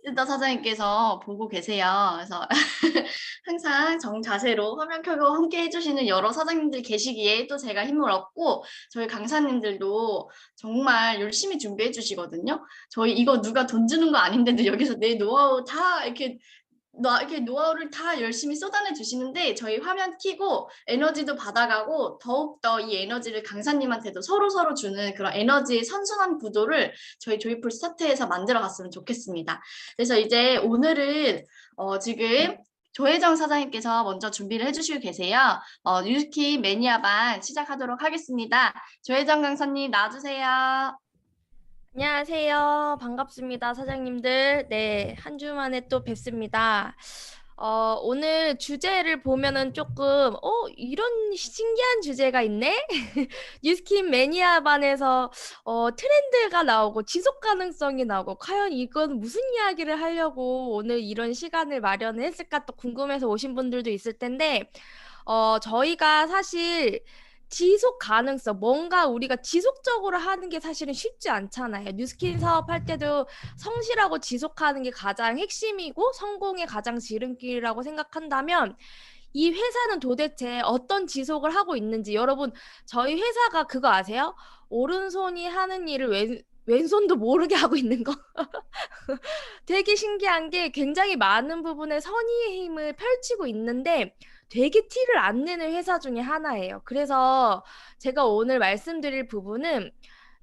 뜯다 사장님께서 보고 계세요. 그래서 항상 정자세로 화면 켜고 함께 해주시는 여러 사장님들 계시기에 또 제가 힘을 얻고 저희 강사님들도 정말 열심히 준비해 주시거든요. 저희 이거 누가 돈 주는 거 아닌데도 여기서 내 노하우 다 이렇게 노하우를 다 열심히 쏟아내 주시는데 저희 화면 켜고 에너지도 받아가고 더욱더 이 에너지를 강사님한테도 서로서로 주는 그런 에너지의 선순환 구도를 저희 조이풀 스타트에서 만들어 갔으면 좋겠습니다. 그래서 이제 오늘은 지금 조혜정 사장님께서 먼저 준비를 해주시고 계세요. 뉴스키 매니아반 시작하도록 하겠습니다. 조혜정 강사님 나와주세요. 안녕하세요. 반갑습니다, 사장님들. 네, 한 주 만에 또 뵙습니다. 오늘 주제를 보면은 조금, 이런 신기한 주제가 있네? 뉴스킨 매니아반에서 트렌드가 나오고 지속 가능성이 나오고 과연 이건 무슨 이야기를 하려고 오늘 이런 시간을 마련했을까 또 궁금해서 오신 분들도 있을 텐데, 저희가 사실 지속 가능성, 뭔가 우리가 지속적으로 하는 게 사실은 쉽지 않잖아요. 뉴스킨 사업할 때도 성실하고 지속하는 게 가장 핵심이고 성공의 가장 지름길이라고 생각한다면 이 회사는 도대체 어떤 지속을 하고 있는지 여러분 저희 회사가 그거 아세요? 오른손이 하는 일을 왼손도 모르게 하고 있는 거. 되게 신기한 게 굉장히 많은 부분에 선의의 힘을 펼치고 있는데 되게 티를 안 내는 회사 중에 하나예요. 그래서 제가 오늘 말씀드릴 부분은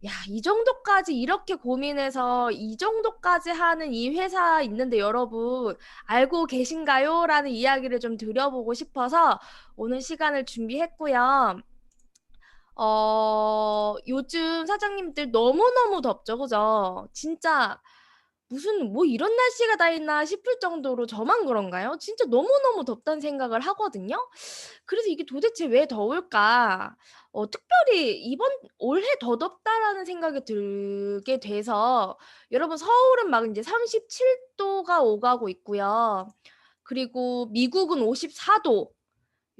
야, 이 정도까지 이렇게 고민해서 이 정도까지 하는 이 회사 있는데 여러분 알고 계신가요? 라는 이야기를 좀 드려보고 싶어서 오늘 시간을 준비했고요. 요즘 사장님들 너무너무 덥죠, 그죠? 진짜 무슨 뭐 이런 날씨가 다 있나 싶을 정도로 저만 그런가요? 진짜 너무너무 덥다는 생각을 하거든요. 그래서 이게 도대체 왜 더울까? 특별히 이번 올해 더 덥다라는 생각이 들게 돼서 여러분 서울은 막 이제 37도가 오가고 있고요. 그리고 미국은 54도.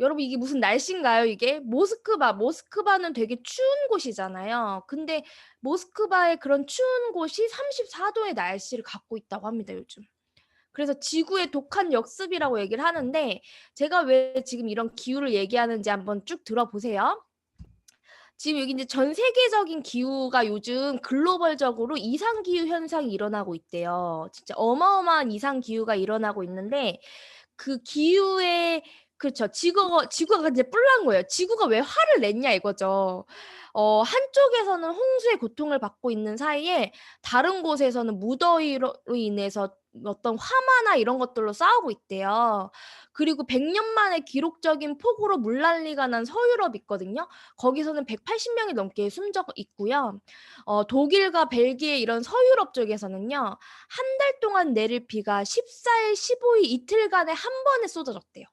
여러분 이게 무슨 날씨인가요, 이게? 모스크바는 되게 추운 곳이잖아요. 근데 모스크바의 그런 추운 곳이 34도의 날씨를 갖고 있다고 합니다, 요즘. 그래서 지구의 독한 역습이라고 얘기를 하는데 제가 왜 지금 이런 기후를 얘기하는지 한번 쭉 들어보세요. 지금 여기 이제 전 세계적인 기후가 요즘 글로벌적으로 이상 기후 현상이 일어나고 있대요. 진짜 어마어마한 이상 기후가 일어나고 있는데 그 기후에 그렇죠. 지구가 이제 뿔난 거예요. 지구가 왜 화를 냈냐 이거죠. 한쪽에서는 홍수의 고통을 받고 있는 사이에 다른 곳에서는 무더위로 인해서 어떤 화마나 이런 것들로 싸우고 있대요. 그리고 100년 만에 기록적인 폭우로 물난리가 난 서유럽 있거든요. 거기서는 180명이 넘게 숨져 있고요. 독일과 벨기에 이런 서유럽 쪽에서는요. 한 달 동안 내릴 비가 14일, 15일 이틀간에 한 번에 쏟아졌대요.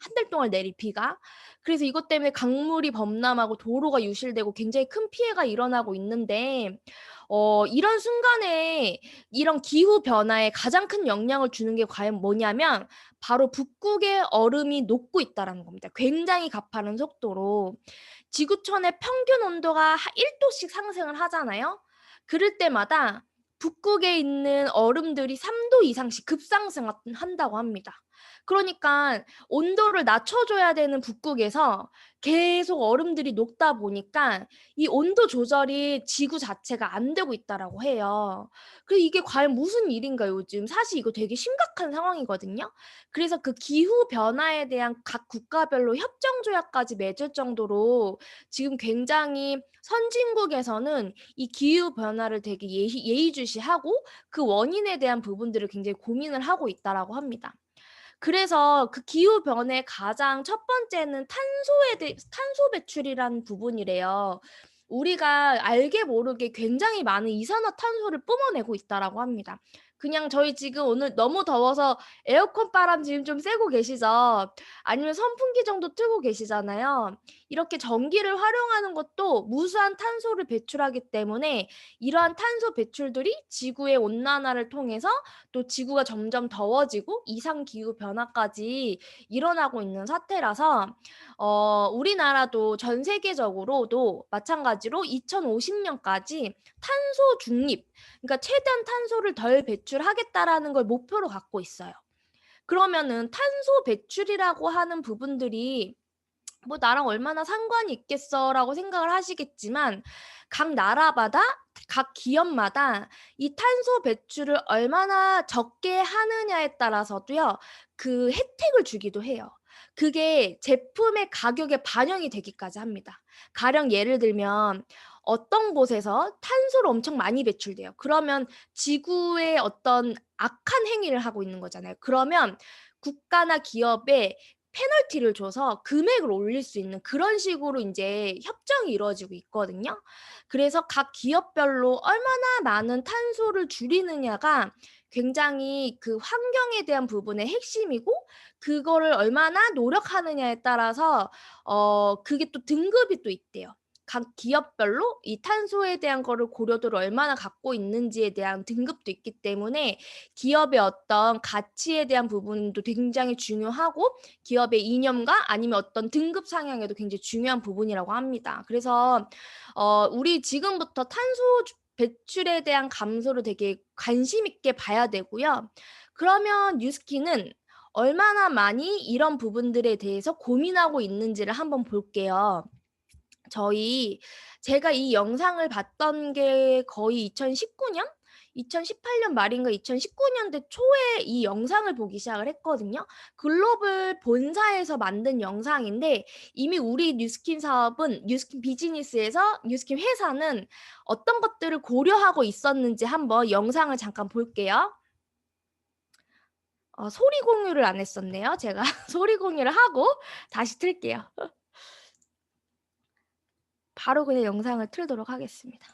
한 달 동안 내릴 비가. 그래서 이것 때문에 강물이 범람하고 도로가 유실되고 굉장히 큰 피해가 일어나고 있는데 이런 순간에 이런 기후 변화에 가장 큰 영향을 주는 게 과연 뭐냐면 바로 북극의 얼음이 녹고 있다는 겁니다. 굉장히 가파른 속도로. 지구촌의 평균 온도가 1도씩 상승을 하잖아요. 그럴 때마다 북극에 있는 얼음들이 3도 이상씩 급상승한다고 합니다. 그러니까 온도를 낮춰줘야 되는 북극에서 계속 얼음들이 녹다 보니까 이 온도 조절이 지구 자체가 안 되고 있다라고 해요. 그래서 이게 과연 무슨 일인가 요즘 사실 이거 되게 심각한 상황이거든요. 그래서 그 기후 변화에 대한 각 국가별로 협정 조약까지 맺을 정도로 지금 굉장히 선진국에서는 이 기후 변화를 되게 예의주시하고 그 원인에 대한 부분들을 굉장히 고민을 하고 있다라고 합니다. 그래서 그 기후 변화의 가장 첫 번째는 탄소 배출이라는 부분이래요. 우리가 알게 모르게 굉장히 많은 이산화탄소를 뿜어내고 있다라고 합니다. 그냥 저희 지금 오늘 너무 더워서 에어컨 바람 지금 좀 쐬고 계시죠? 아니면 선풍기 정도 틀고 계시잖아요. 이렇게 전기를 활용하는 것도 무수한 탄소를 배출하기 때문에 이러한 탄소 배출들이 지구의 온난화를 통해서 또 지구가 점점 더워지고 이상 기후 변화까지 일어나고 있는 사태라서 우리나라도 전 세계적으로도 마찬가지로 2050년까지 탄소 중립, 그러니까 최대한 탄소를 덜 배출하겠다라는 걸 목표로 갖고 있어요. 그러면은 탄소 배출이라고 하는 부분들이 뭐 나랑 얼마나 상관이 있겠어라고 생각을 하시겠지만 각 나라마다 각 기업마다 이 탄소 배출을 얼마나 적게 하느냐에 따라서도요. 그 혜택을 주기도 해요. 그게 제품의 가격에 반영이 되기까지 합니다. 가령 예를 들면 어떤 곳에서 탄소를 엄청 많이 배출돼요. 그러면 지구에 어떤 악한 행위를 하고 있는 거잖아요. 그러면 국가나 기업에 페널티를 줘서 금액을 올릴 수 있는 그런 식으로 인제 협정이 이루어지고 있거든요. 그래서 각 기업별로 얼마나 많은 탄소를 줄이느냐가 굉장히 그 환경에 대한 부분의 핵심이고 그거를 얼마나 노력하느냐에 따라서 그게 또 등급이 또 있대요. 각 기업별로 이 탄소에 대한 거를 고려도를 얼마나 갖고 있는지에 대한 등급도 있기 때문에 기업의 어떤 가치에 대한 부분도 굉장히 중요하고 기업의 이념과 아니면 어떤 등급 상향에도 굉장히 중요한 부분이라고 합니다. 그래서 우리 지금부터 탄소 배출에 대한 감소를 되게 관심 있게 봐야 되고요. 그러면 뉴스킨은 얼마나 많이 이런 부분들에 대해서 고민하고 있는지를 한번 볼게요. 제가 이 영상을 봤던 게 거의 2019년? 2018년 말인가 2019년대 초에 이 영상을 보기 시작을 했거든요. 글로벌 본사에서 만든 영상인데 이미 우리 뉴스킨 사업은 뉴스킨 비즈니스에서 뉴스킨 회사는 어떤 것들을 고려하고 있었는지 한번 영상을 잠깐 볼게요. 소리 공유를 안 했었네요. 제가 소리 공유를 하고 다시 틀게요. 바로 그냥 영상을 틀도록 하겠습니다.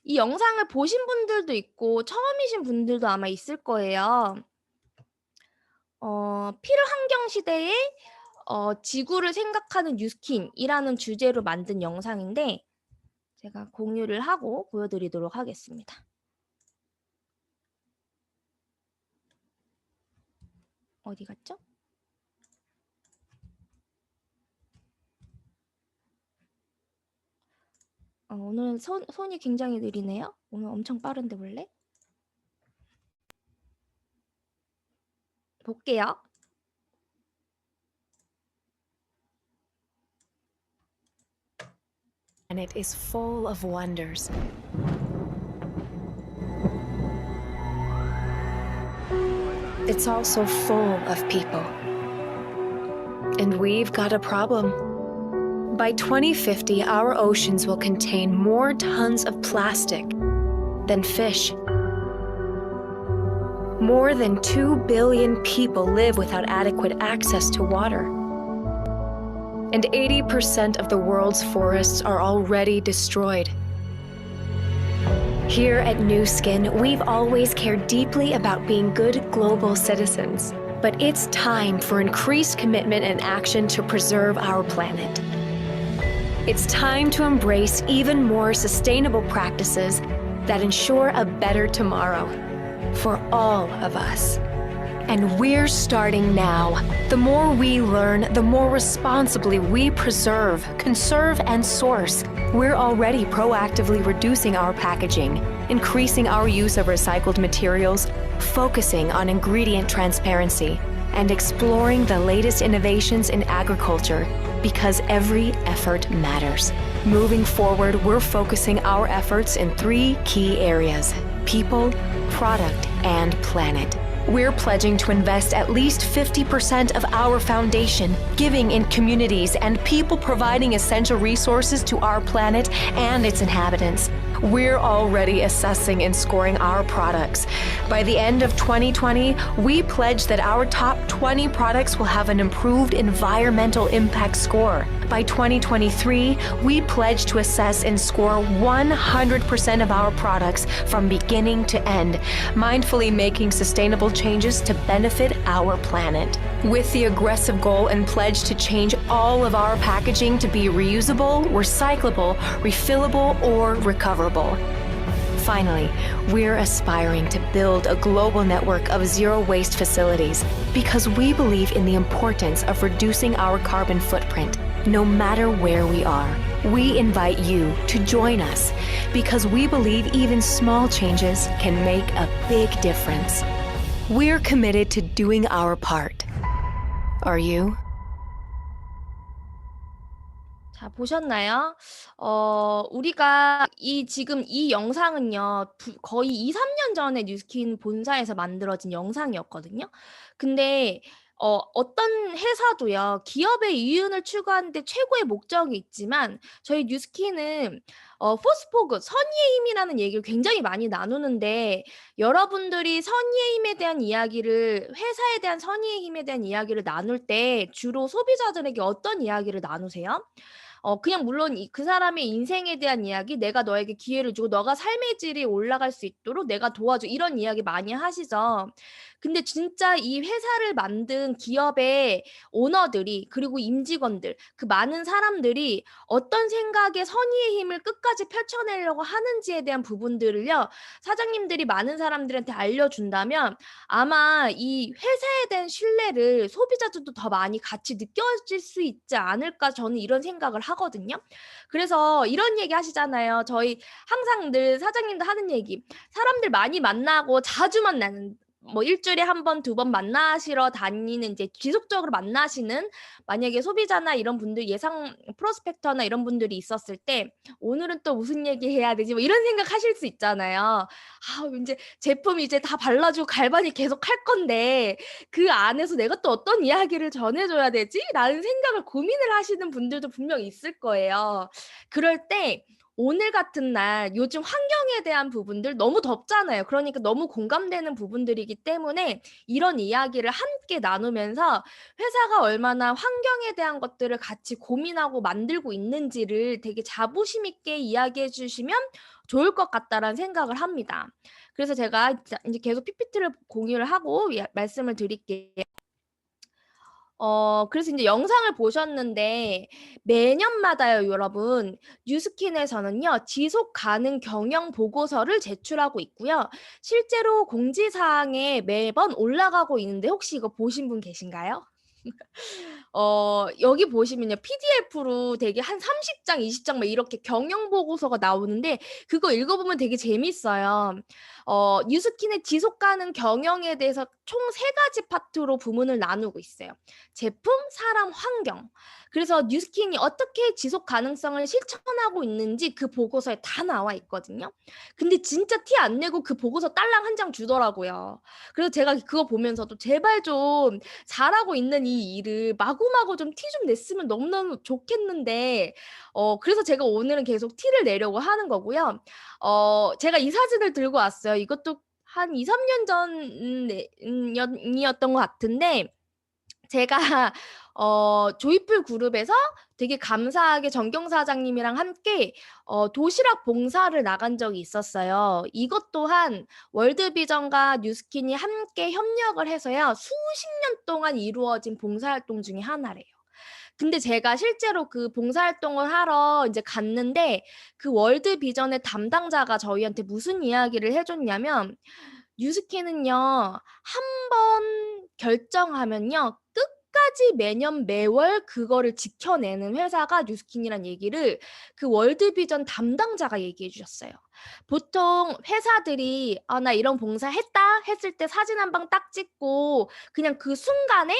이 영상을 보신 분들도 있고 처음이신 분들도 아마 있을 거예요. 필환경 시대에 지구를 생각하는 뉴스킨이라는 주제로 만든 영상인데 제가 공유를 하고 보여드리도록 하겠습니다. 어디 갔죠? 오늘 손이 굉장히 느리네요. 오늘 엄청 빠른데 원래? 볼게요. And it is full of wonders. It's also full of people. And we've got a problem. By 2050, our oceans will contain more tons of plastic than fish. More than 2 billion people live without adequate access to water. And 80% of the world's forests are already destroyed. Here at Nu Skin, we've always cared deeply about being good global citizens. But it's time for increased commitment and action to preserve our planet. It's time to embrace even more sustainable practices that ensure a better tomorrow for all of us. And we're starting now. The more we learn, the more responsibly we preserve, conserve, and source. We're already proactively reducing our packaging, increasing our use of recycled materials, focusing on ingredient transparency, and exploring the latest innovations in agriculture, because every effort matters. Moving forward, we're focusing our efforts in 3 key areas: people, product, and planet. We're pledging to invest at least 50% of our foundation, giving in communities and people providing essential resources to our planet and its inhabitants. We're already assessing and scoring our products. By the end of 2020, we pledge that our top 20 products will have an improved environmental impact score. By 2023, we pledge to assess and score 100% of our products from beginning to end, mindfully making sustainable changes to benefit our planet. With the aggressive goal and pledge to change all of our packaging to be reusable, recyclable, refillable, or recoverable. Finally, we're aspiring to build a global network of zero-waste facilities because we believe in the importance of reducing our carbon footprint, no matter where we are. We invite you to join us because we believe even small changes can make a big difference. We're committed to doing our part. Are you? 자, 보셨나요? 우리가 지금 이 영상은요, 거의 2, 3년 전에 뉴스킨 본사에서 만들어진 영상이었거든요. 근데, 어떤 회사도요, 기업의 이윤을 추구하는데 최고의 목적이 있지만, 저희 뉴스킨은, 포스포그, 선의의 힘이라는 얘기를 굉장히 많이 나누는데, 여러분들이 선의의 힘에 대한 이야기를, 회사에 대한 선의의 힘에 대한 이야기를 나눌 때, 주로 소비자들에게 어떤 이야기를 나누세요? 그냥 물론 그 사람의 인생에 대한 이야기, 내가 너에게 기회를 주고 너가 삶의 질이 올라갈 수 있도록 내가 도와줘, 이런 이야기 많이 하시죠. 근데 진짜 이 회사를 만든 기업의 오너들이, 그리고 임직원들, 그 많은 사람들이 어떤 생각에 선의의 힘을 끝까지 펼쳐내려고 하는지에 대한 부분들을요, 사장님들이 많은 사람들한테 알려준다면 아마 이 회사에 대한 신뢰를 소비자들도 더 많이 같이 느껴질 수 있지 않을까, 저는 이런 생각을 하거든요. 그래서 이런 얘기 하시잖아요. 저희 항상 늘 사장님도 하는 얘기. 사람들 많이 만나고 자주 만나는, 뭐 일주일에 한 번, 두 번 만나시러 다니는, 이제 지속적으로 만나시는 만약에 소비자나 이런 분들, 예상 프로스펙터나 이런 분들이 있었을 때 오늘은 또 무슨 얘기 해야 되지? 뭐 이런 생각 하실 수 있잖아요. 이제 제품 이제 다 발라주고 갈바니 계속 할 건데 그 안에서 내가 또 어떤 이야기를 전해줘야 되지? 라는 생각을 고민을 하시는 분들도 분명 있을 거예요. 그럴 때 오늘 같은 날 요즘 환경에 대한 부분들 너무 덥잖아요. 그러니까 너무 공감되는 부분들이기 때문에 이런 이야기를 함께 나누면서 회사가 얼마나 환경에 대한 것들을 같이 고민하고 만들고 있는지를 되게 자부심 있게 이야기해 주시면 좋을 것 같다라는 생각을 합니다. 그래서 제가 이제 계속 PPT를 공유를 하고 말씀을 드릴게요. 그래서 이제 영상을 보셨는데 매년마다요, 여러분. 뉴스킨에서는요, 지속 가능 경영 보고서를 제출하고 있고요. 실제로 공지사항에 매번 올라가고 있는데 혹시 이거 보신 분 계신가요? 여기 보시면요, PDF로 되게 한 30장, 20장 막 이렇게 경영 보고서가 나오는데 그거 읽어보면 되게 재밌어요. 뉴스킨의 지속 가능 경영에 대해서 총 3가지 파트로 부문을 나누고 있어요. 제품, 사람, 환경. 그래서 뉴스킨이 어떻게 지속 가능성을 실천하고 있는지 그 보고서에 다 나와 있거든요. 근데 진짜 티 안 내고 그 보고서 딸랑 한 장 주더라고요. 그래서 제가 그거 보면서도 제발 좀 잘하고 있는 이 일을 마구마구 좀 티 좀 냈으면 너무너무 좋겠는데, 그래서 제가 오늘은 계속 티를 내려고 하는 거고요. 제가 이 사진을 들고 왔어요. 이것도 한 2, 3년 전이었던 것 같은데, 제가 조이풀 그룹에서 되게 감사하게 정경 사장님이랑 함께 도시락 봉사를 나간 적이 있었어요. 이것 또한 월드비전과 뉴스킨이 함께 협력을 해서요, 수십 년 동안 이루어진 봉사활동 중에 하나래요. 근데 제가 실제로 그 봉사활동을 하러 이제 갔는데 그 월드비전의 담당자가 저희한테 무슨 이야기를 해줬냐면, 뉴스킨은요, 한 번 결정하면요, 끝까지 매년 매월 그거를 지켜내는 회사가 뉴스킨이란 얘기를 그 월드비전 담당자가 얘기해 주셨어요. 보통 회사들이 나 이런 봉사 했다 했을 때 사진 한 방 딱 찍고 그냥 그 순간에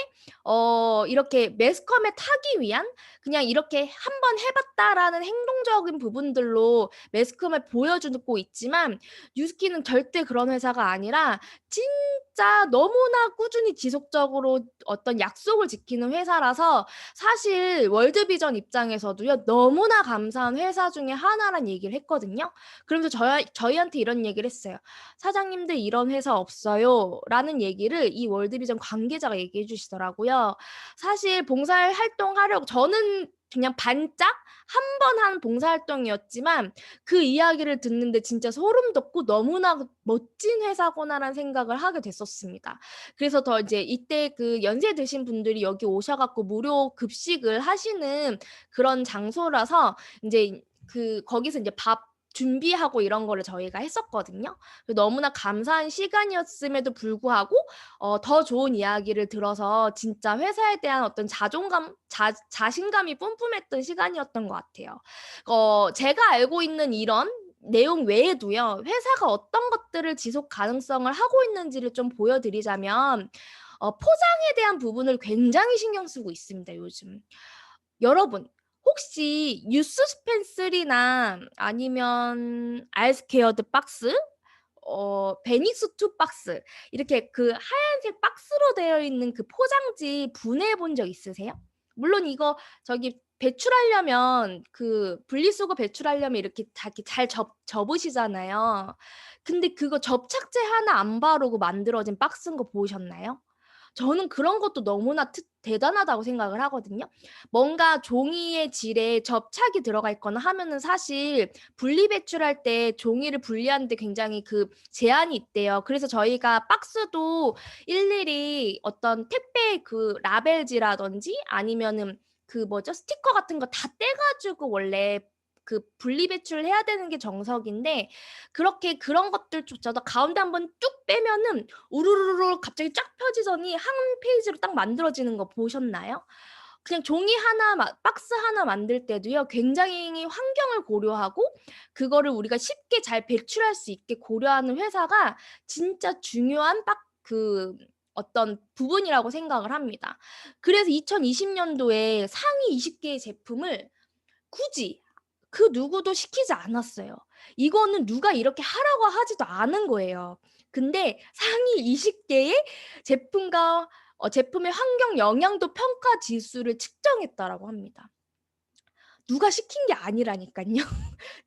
이렇게 매스컴에 타기 위한, 그냥 이렇게 한 번 해봤다라는 행동적인 부분들로 매스컴에 보여주고 있지만, 뉴스킨은 절대 그런 회사가 아니라 진짜 너무나 꾸준히 지속적으로 어떤 약속을 지키는 회사라서 사실 월드비전 입장에서도요, 너무나 감사한 회사 중에 하나란 얘기를 했거든요. 그러면서 저희한테 이런 얘기를 했어요. 사장님들 이런 회사 없어요 라는 얘기를 이 월드비전 관계자가 얘기해 주시더라고요. 사실 봉사활동하려고 저는 그냥 반짝 한 번 한 봉사활동이었지만 그 이야기를 듣는데 진짜 소름 돋고 너무나 멋진 회사구나라는 생각을 하게 됐었습니다. 그래서 더 이제 이때 그 연세 드신 분들이 여기 오셔갖고 무료 급식을 하시는 그런 장소라서 이제 거기서 이제 밥 준비하고 이런 거를 저희가 했었거든요. 너무나 감사한 시간이었음에도 불구하고 더 좋은 이야기를 들어서 진짜 회사에 대한 어떤 자신감이 뿜뿜했던 시간이었던 것 같아요. 제가 알고 있는 이런 내용 외에도요, 회사가 어떤 것들을 지속 가능성을 하고 있는지를 좀 보여드리자면, 포장에 대한 부분을 굉장히 신경 쓰고 있습니다, 요즘. 여러분, 혹시 뉴스 스펜슬이나 아니면 알스케어드 박스, 베닉스 투 박스, 이렇게 그 하얀색 박스로 되어 있는 그 포장지 분해해 본 적 있으세요? 물론 이거 저기 배출하려면 그 분리수거 배출하려면 이렇게 잘 접으시잖아요. 근데 그거 접착제 하나 안 바르고 만들어진 박스인 거 보셨나요? 저는 그런 것도 너무나 대단하다고 생각을 하거든요. 뭔가 종이의 질에 접착이 들어가 있거나 하면은 사실 분리 배출할 때 종이를 분리하는 데 굉장히 그 제한이 있대요. 그래서 저희가 박스도 일일이 어떤 택배 그 라벨지라든지 아니면은 그 뭐죠? 스티커 같은 거 다 떼가지고 원래 그 분리 배출을 해야 되는 게 정석인데, 그렇게 그런 것들조차도 가운데 한번 뚝 빼면은 우르르르 갑자기 쫙 펴지더니 한 페이지로 딱 만들어지는 거 보셨나요? 그냥 종이 하나, 박스 하나 만들 때도요, 굉장히 환경을 고려하고 그거를 우리가 쉽게 잘 배출할 수 있게 고려하는 회사가 진짜 중요한 어떤 부분이라고 생각을 합니다. 그래서 2020년도에 상위 20개의 제품을 굳이 그 누구도 시키지 않았어요. 이거는 누가 이렇게 하라고 하지도 않은 거예요. 근데 상위 20개의 제품의 환경 영향도 평가 지수를 측정했다라고 합니다. 누가 시킨 게 아니라니까요.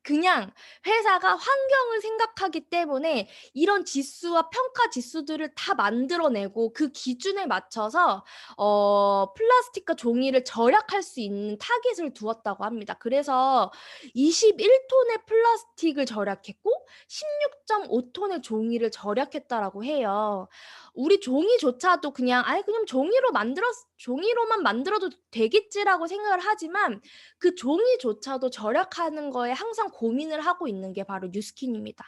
그냥 회사가 환경을 생각하기 때문에 이런 지수와 평가 지수들을 다 만들어내고 그 기준에 맞춰서 플라스틱과 종이를 절약할 수 있는 타깃을 두었다고 합니다. 그래서 21톤의 플라스틱을 절약했고 16.5톤의 종이를 절약했다라고 해요. 우리 종이조차도 그냥 종이로만 만들어도 되겠지라고 생각을 하지만 그 종이조차도 절약하는 거에 항상 고민을 하고 있는 게 바로 뉴스킨입니다.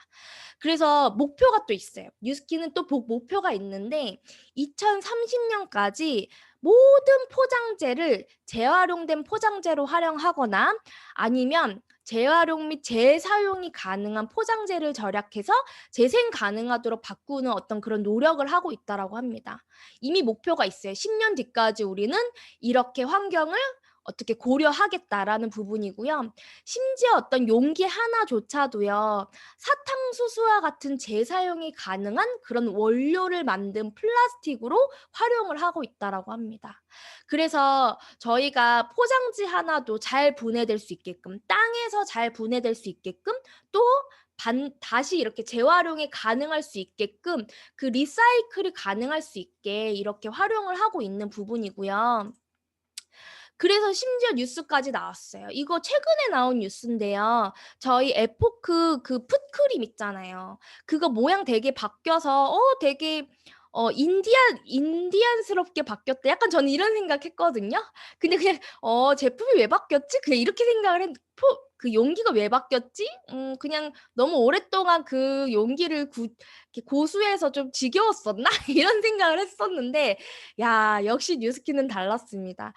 그래서 목표가 또 있어요. 뉴스킨은 또 목표가 있는데 2030년까지 모든 포장재를 재활용된 포장재로 활용하거나 아니면 재활용 및 재사용이 가능한 포장재를 절약해서 재생 가능하도록 바꾸는 어떤 그런 노력을 하고 있다라고 합니다. 이미 목표가 있어요. 10년 뒤까지 우리는 이렇게 환경을 어떻게 고려하겠다라는 부분이고요. 심지어 어떤 용기 하나조차도요, 사탕수수와 같은 재사용이 가능한 그런 원료를 만든 플라스틱으로 활용을 하고 있다라고 합니다. 그래서 저희가 포장지 하나도 잘 분해될 수 있게끔, 땅에서 잘 분해될 수 있게끔, 또 다시 이렇게 재활용이 가능할 수 있게끔 그 리사이클이 가능할 수 있게 이렇게 활용을 하고 있는 부분이고요. 그래서 심지어 뉴스까지 나왔어요. 이거 최근에 나온 뉴스인데요. 저희 에포크 그 풋크림 있잖아요. 그거 모양 되게 바뀌어서 되게 인디안스럽게 바뀌었다. 약간 저는 이런 생각했거든요. 근데 그냥 제품이 왜 바뀌었지? 그냥 이렇게 생각을 그 용기가 왜 바뀌었지? 그냥 너무 오랫동안 그 용기를 이렇게 고수해서 좀 지겨웠었나? 이런 생각을 했었는데, 야, 역시 뉴스킨은 달랐습니다.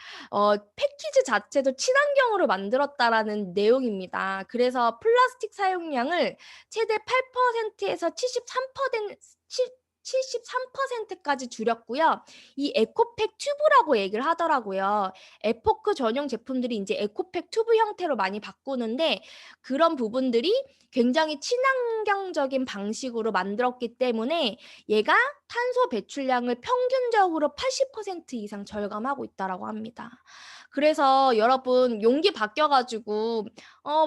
패키지 자체도 친환경으로 만들었다라는 내용입니다. 그래서 플라스틱 사용량을 최대 8%에서 73%까지 줄였고요. 이 에코팩 튜브라고 얘기를 하더라고요. 에포크 전용 제품들이 이제 에코팩 튜브 형태로 많이 바꾸는데 그런 부분들이 굉장히 친환경적인 방식으로 만들었기 때문에 얘가 탄소 배출량을 평균적으로 80% 이상 절감하고 있다라고 합니다. 그래서 여러분 용기 바뀌어가지고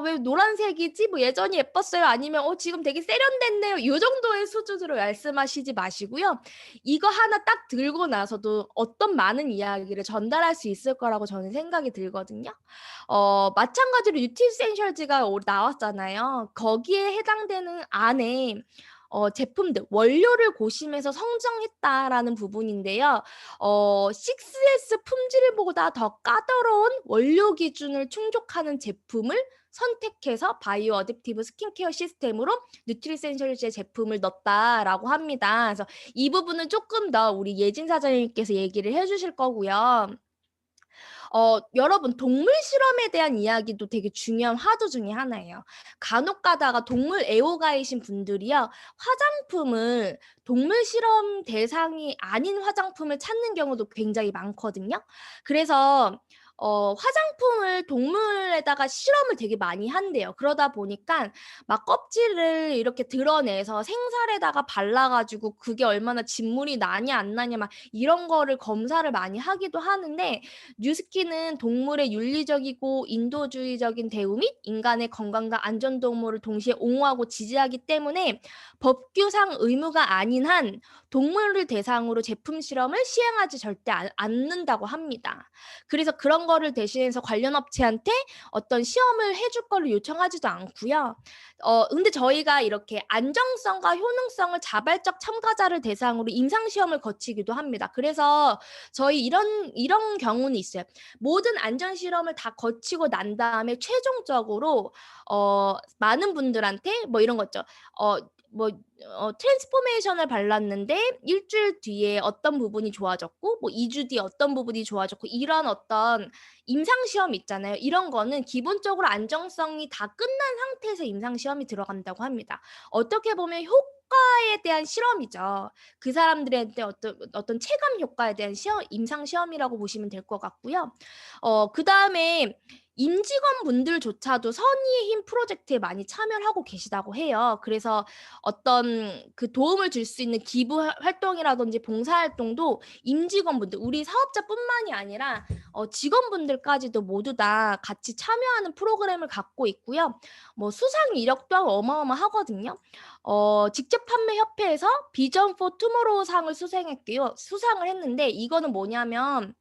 왜 노란색이지? 뭐 예전이 예뻤어요? 아니면 지금 되게 세련됐네요. 이 정도의 수준으로 말씀하시지 마시고요. 이거 하나 딱 들고 나서도 어떤 많은 이야기를 전달할 수 있을 거라고 저는 생각이 들거든요. 마찬가지로 뉴트리센셜즈가 나왔잖아요. 거기에 해당되는 안에 제품들, 원료를 고심해서 성정했다라는 부분인데요. 6S 품질보다 더 까다로운 원료 기준을 충족하는 제품을 선택해서 바이오 어댑티브 스킨케어 시스템으로 뉴트리센셜제 제품을 넣었다라고 합니다. 그래서 이 부분은 조금 더 우리 예진 사장님께서 얘기를 해주실 거고요. 여러분 동물 실험에 대한 이야기도 되게 중요한 화두 중에 하나예요. 간혹 가다가 동물 애호가이신 분들이요. 화장품을 동물 실험 대상이 아닌 화장품을 찾는 경우도 굉장히 많거든요. 그래서 화장품을 동물에다가 실험을 되게 많이 한대요. 그러다 보니까 막 껍질을 이렇게 드러내서 생살에다가 발라가지고 그게 얼마나 진물이 나냐 안 나냐 막 이런 거를 검사를 많이 하기도 하는데 뉴스킨은 동물의 윤리적이고 인도주의적인 대우 및 인간의 건강과 안전도모를 동시에 옹호하고 지지하기 때문에 법규상 의무가 아닌 한 동물을 대상으로 제품 실험을 시행하지 절대 않는다고 합니다. 그래서 그런 거를 대신해서 관련 업체한테 어떤 시험을 해줄 거를 요청하지도 않고요. 근데 저희가 이렇게 안정성과 효능성을 자발적 참가자를 대상으로 임상시험을 거치기도 합니다. 그래서 저희 이런 경우는 있어요. 모든 안전실험을 다 거치고 난 다음에 최종적으로 많은 분들한테 뭐 이런 거 있죠. 트랜스포메이션을 발랐는데 일주일 뒤에 어떤 부분이 좋아졌고 뭐 2주 뒤에 어떤 부분이 좋아졌고 이런 어떤 임상시험 있잖아요. 이런 거는 기본적으로 안정성이 다 끝난 상태에서 임상시험이 들어간다고 합니다. 어떻게 보면 효과에 대한 실험이죠. 그 사람들한테 어떤 체감 효과에 대한 임상시험이라고 보시면 될 것 같고요. 그 다음에 임직원분들조차도 선의의 힘 프로젝트에 많이 참여를 하고 계시다고 해요. 그래서 어떤 그 도움을 줄 수 있는 기부 활동이라든지 봉사 활동도 임직원분들, 우리 사업자뿐만이 아니라 직원분들까지도 모두 다 같이 참여하는 프로그램을 갖고 있고요. 뭐 수상 이력도 어마어마하거든요. 직접 판매 협회에서 비전 포 투모로우 상을 수상을 했는데 이거는 뭐냐면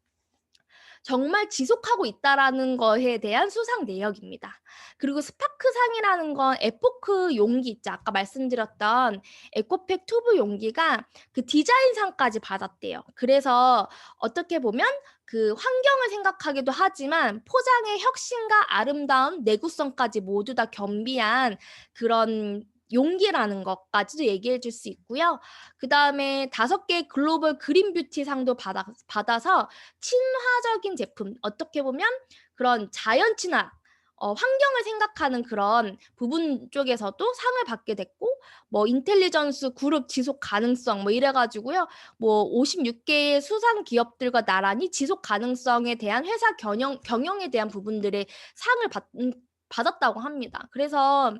정말 지속하고 있다라는 거에 대한 수상 내역입니다. 그리고 스파크상이라는 건 에포크 용기 있죠. 아까 말씀드렸던 에코팩 튜브 용기가 그 디자인상까지 받았대요. 그래서 어떻게 보면 그 환경을 생각하기도 하지만 포장의 혁신과 아름다운 내구성까지 모두 다 겸비한 그런 용기라는 것까지도 얘기해 줄 수 있고요. 그 다음에 5개 글로벌 그린 뷰티 상도 받아서 친화적인 제품, 어떻게 보면 그런 자연 친화, 환경을 생각하는 그런 부분 쪽에서도 상을 받게 됐고, 뭐 인텔리전스 그룹 지속 가능성 뭐 이래가지고요, 뭐 56개의 수상 기업들과 나란히 지속 가능성에 대한 회사 경영에 대한 부분들의 상을 받았다고 합니다. 그래서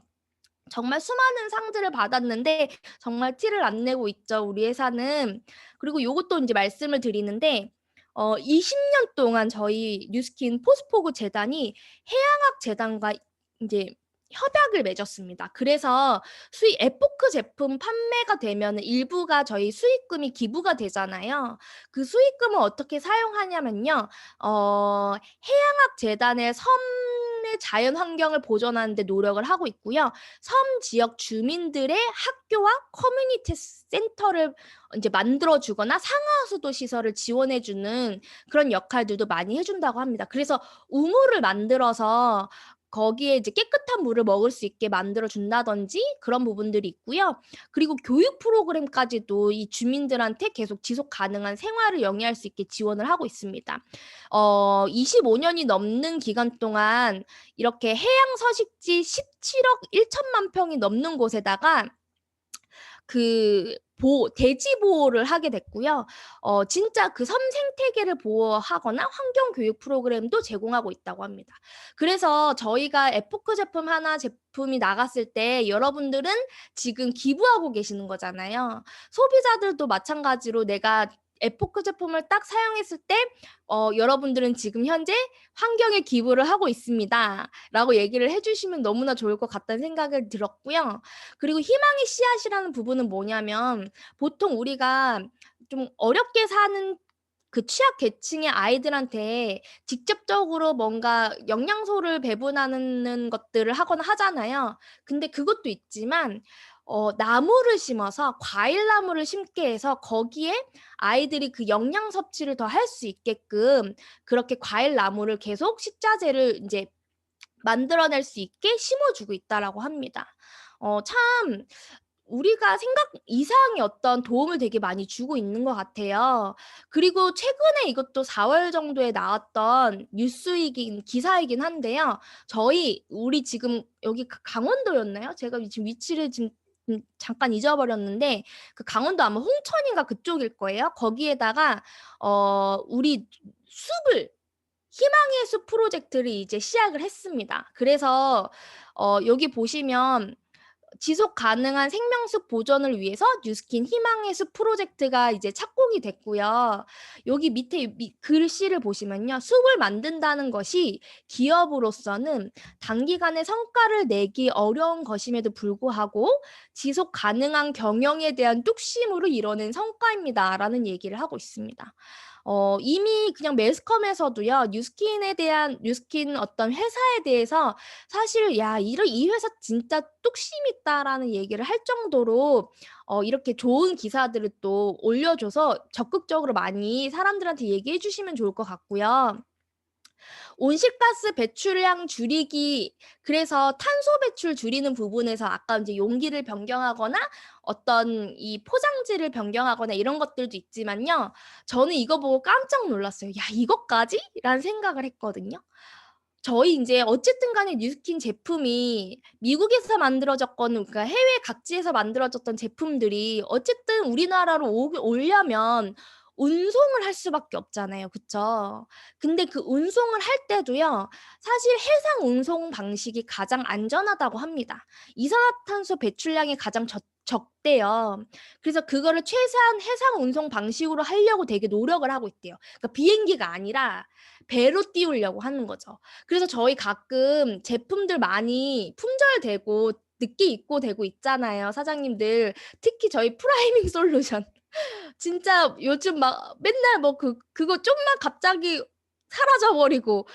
정말 수많은 상들을 받았는데 정말 티를 안 내고 있죠, 우리 회사는. 그리고 요것도 이제 말씀을 드리는데 20년 동안 저희 뉴스킨 포스포그 재단이 해양학 재단과 이제 협약을 맺었습니다. 그래서 에포크 제품 판매가 되면 일부가 저희 수익금이 기부가 되잖아요. 그 수익금을 어떻게 사용하냐면요. 해양학 재단의 섬의 자연 환경을 보존하는 데 노력을 하고 있고요. 섬 지역 주민들의 학교와 커뮤니티 센터를 이제 만들어 주거나 상하수도 시설을 지원해 주는 그런 역할들도 많이 해준다고 합니다. 그래서 우물을 만들어서 거기에 이제 깨끗한 물을 먹을 수 있게 만들어 준다든지 그런 부분들이 있고요. 그리고 교육 프로그램까지도 이 주민들한테 계속 지속 가능한 생활을 영위할 수 있게 지원을 하고 있습니다. 25년이 넘는 기간 동안 이렇게 해양 서식지 17억 1천만 평이 넘는 곳에다가 대지 보호를 하게 됐고요. 진짜 그 섬 생태계를 보호하거나 환경 교육 프로그램도 제공하고 있다고 합니다. 그래서 저희가 에포크 제품이 나갔을 때 여러분들은 지금 기부하고 계시는 거잖아요. 소비자들도 마찬가지로 내가 에포크 제품을 딱 사용했을 때 여러분들은 지금 현재 환경에 기부를 하고 있습니다. 라고 얘기를 해주시면 너무나 좋을 것 같다는 생각을 들었고요. 그리고 희망의 씨앗이라는 부분은 뭐냐면 보통 우리가 좀 어렵게 사는 그 취약 계층의 아이들한테 직접적으로 뭔가 영양소를 배분하는 것들을 하거나 하잖아요. 근데 그것도 있지만 나무를 심어서 과일 나무를 심게 해서 거기에 아이들이 그 영양 섭취를 더 할 수 있게끔 그렇게 과일 나무를 계속 식자재를 이제 만들어낼 수 있게 심어주고 있다라고 합니다. 참 우리가 생각 이상의 어떤 도움을 되게 많이 주고 있는 것 같아요. 그리고 최근에 이것도 4월 정도에 나왔던 기사이긴 한데요. 우리 지금 여기 강원도였나요? 제가 지금 위치를 지금 잠깐 잊어버렸는데 그 강원도 아마 홍천인가 그쪽일 거예요. 거기에다가 우리 희망의 숲 프로젝트를 이제 시작을 했습니다. 그래서 여기 보시면 지속 가능한 생명숲 보존을 위해서 뉴스킨 희망의 숲 프로젝트가 이제 착공이 됐고요. 여기 밑에 글씨를 보시면요. 숲을 만든다는 것이 기업으로서는 단기간에 성과를 내기 어려운 것임에도 불구하고 지속 가능한 경영에 대한 뚝심으로 이뤄낸 성과입니다라는 얘기를 하고 있습니다. 이미 그냥 매스컴에서도요, 뉴스킨 어떤 회사에 대해서 사실, 야, 이 회사 진짜 뚝심 있다라는 얘기를 할 정도로, 이렇게 좋은 기사들을 또 올려줘서 적극적으로 많이 사람들한테 얘기해 주시면 좋을 것 같고요. 온실가스 배출량 줄이기, 그래서 탄소 배출 줄이는 부분에서 아까 이제 용기를 변경하거나 어떤 이 포장지를 변경하거나 이런 것들도 있지만요. 저는 이거 보고 깜짝 놀랐어요. 야, 이것까지? 라는 생각을 했거든요. 저희 이제 어쨌든 간에 뉴스킨 제품이 미국에서 만들어졌건 그러니까 해외 각지에서 만들어졌던 제품들이 어쨌든 우리나라로 오려면 운송을 할 수밖에 없잖아요. 그쵸? 근데 그 운송을 할 때도요. 사실 해상 운송 방식이 가장 안전하다고 합니다. 이산화탄소 배출량이 가장 적대요. 그래서 그거를 최소한 해상 운송 방식으로 하려고 되게 노력을 하고 있대요. 그러니까 비행기가 아니라 배로 띄우려고 하는 거죠. 그래서 저희 가끔 제품들 많이 품절되고 늦게 입고되고 있잖아요. 사장님들. 특히 저희 프라이밍 솔루션. 진짜 요즘 막 맨날 뭐 그거 좀만 갑자기 사라져버리고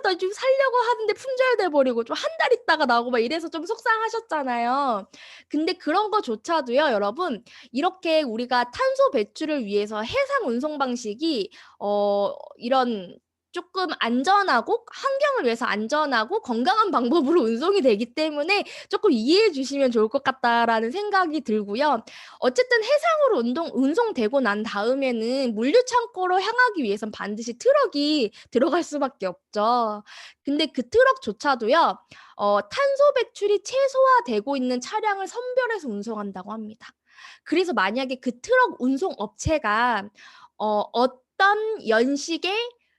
나 좀 살려고 하는데 품절돼 버리고 좀 한 달 있다가 나오고 막 이래서 좀 속상하셨잖아요. 근데 그런 거조차도요, 여러분, 이렇게 우리가 탄소 배출을 위해서 해상 운송 방식이 이런 조금 안전하고 환경을 위해서 안전하고 건강한 방법으로 운송이 되기 때문에 조금 이해해 주시면 좋을 것 같다라는 생각이 들고요. 어쨌든 해상으로 운송되고 난 다음에는 물류 창고로 향하기 위해선 반드시 트럭이 들어갈 수밖에 없죠. 근데 그 트럭조차도요, 탄소 배출이 최소화되고 있는 차량을 선별해서 운송한다고 합니다. 그래서 만약에 그 트럭 운송 업체가 어떤 연식의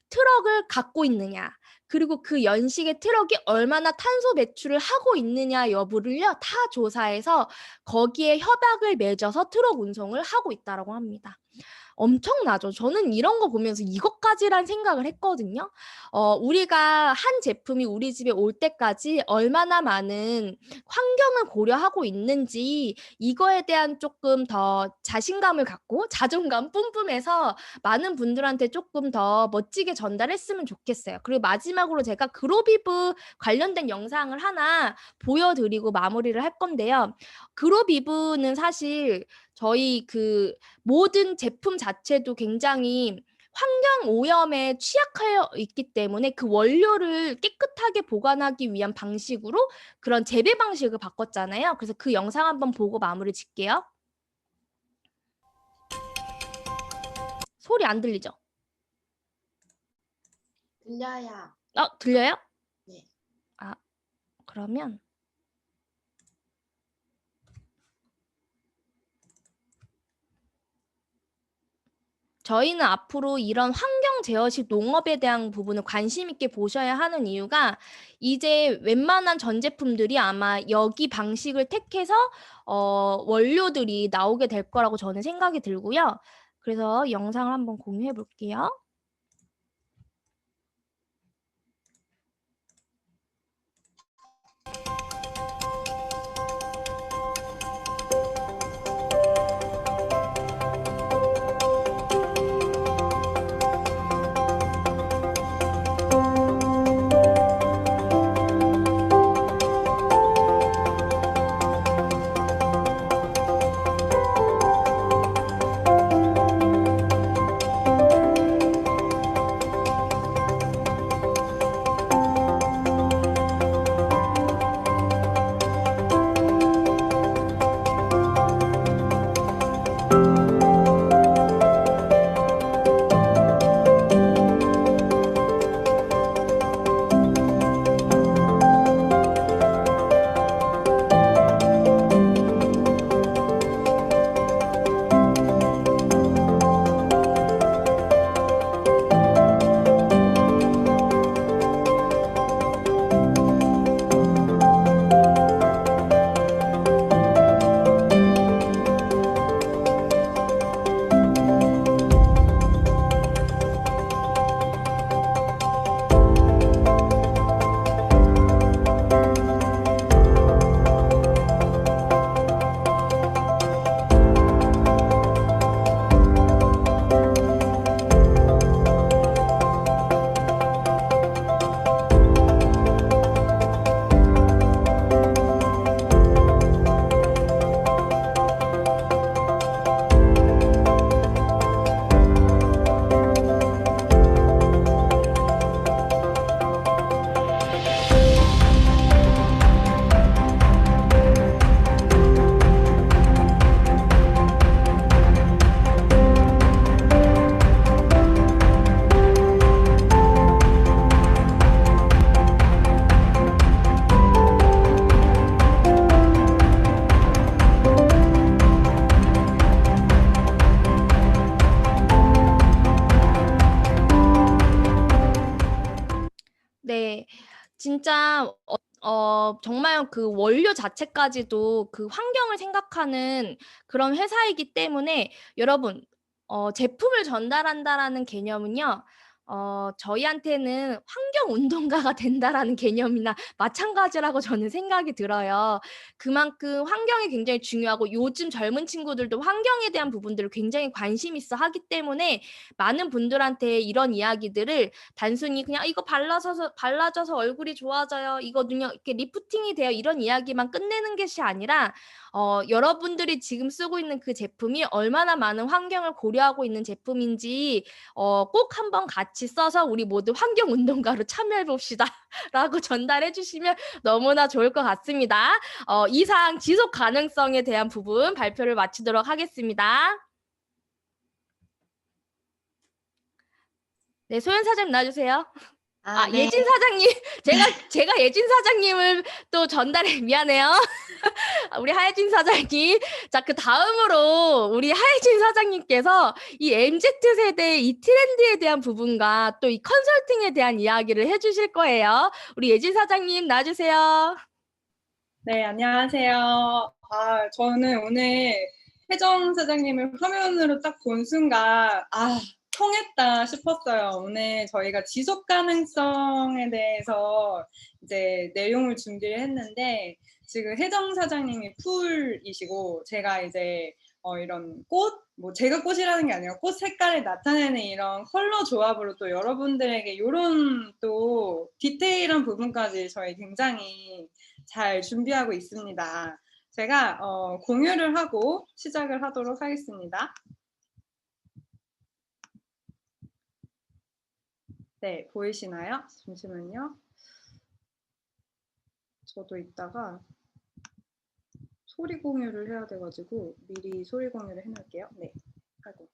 트럭을 갖고 있느냐, 그리고 그 연식의 트럭이 얼마나 탄소 배출을 하고 있느냐 여부를요, 다 조사해서 거기에 협약을 맺어서 트럭 운송을 하고 있다고 합니다. 엄청나죠. 저는 이런 거 보면서 이것까지란 생각을 했거든요. 우리가 한 제품이 우리 집에 올 때까지 얼마나 많은 환경을 고려하고 있는지 이거에 대한 조금 더 자신감을 갖고 자존감 뿜뿜해서 많은 분들한테 조금 더 멋지게 전달했으면 좋겠어요. 그리고 마지막으로 제가 그로비브 관련된 영상을 하나 보여드리고 마무리를 할 건데요. 그로비브는 사실 저희 그 모든 제품 자체도 굉장히 환경 오염에 취약하여 있기 때문에 그 원료를 깨끗하게 보관하기 위한 방식으로 그런 재배 방식을 바꿨잖아요. 그래서 그 영상 한번 보고 마무리 짓게요. 소리 안 들리죠? 들려요. 들려요? 네. 그러면 저희는 앞으로 이런 환경 제어식 농업에 대한 부분을 관심 있게 보셔야 하는 이유가 이제 웬만한 전 제품들이 아마 여기 방식을 택해서 원료들이 나오게 될 거라고 저는 생각이 들고요. 그래서 영상을 한번 공유해 볼게요. 진짜 정말 그 원료 자체까지도 그 환경을 생각하는 그런 회사이기 때문에 여러분 제품을 전달한다라는 개념은요. 저희한테는 환경 운동가가 된다라는 개념이나 마찬가지라고 저는 생각이 들어요. 그만큼 환경이 굉장히 중요하고 요즘 젊은 친구들도 환경에 대한 부분들을 굉장히 관심 있어 하기 때문에 많은 분들한테 이런 이야기들을 단순히 그냥 이거 발라줘서 얼굴이 좋아져요. 이거 그냥 이렇게 리프팅이 돼요. 이런 이야기만 끝내는 것이 아니라 여러분들이 지금 쓰고 있는 그 제품이 얼마나 많은 환경을 고려하고 있는 제품인지 꼭 한번 같이 써서 우리 모두 환경 운동가로 참여해 봅시다. 라고 전달해 주시면 너무나 좋을 것 같습니다. 이상 지속 가능성에 대한 부분 발표를 마치도록 하겠습니다. 네, 소연 사장님 나와주세요. 네. 예진 사장님, 제가 예진 사장님을 또 전달해, 미안해요. 우리 하예진 사장님. 자, 그 다음으로 우리 하예진 사장님께서 이 MZ세대 이 트렌드에 대한 부분과 또 이 컨설팅에 대한 이야기를 해주실 거예요. 우리 예진 사장님 나와주세요. 네, 안녕하세요. 저는 오늘 혜정 사장님을 화면으로 딱 본 순간, 통했다 싶었어요. 오늘 저희가 지속 가능성에 대해서 이제 내용을 준비를 했는데, 지금 혜정 사장님이 풀이시고, 제가 이제 이런 꽃, 제가 꽃이라는 게 아니라 꽃 색깔을 나타내는 이런 컬러 조합으로 또 여러분들에게 이런 또 디테일한 부분까지 저희 굉장히 잘 준비하고 있습니다. 제가 공유를 하고 시작을 하도록 하겠습니다. 네, 보이시나요? 잠시만요. 저도 이따가 소리 공유를 해야 돼가지고 미리 소리 공유를 해놓을게요. 네, 하고.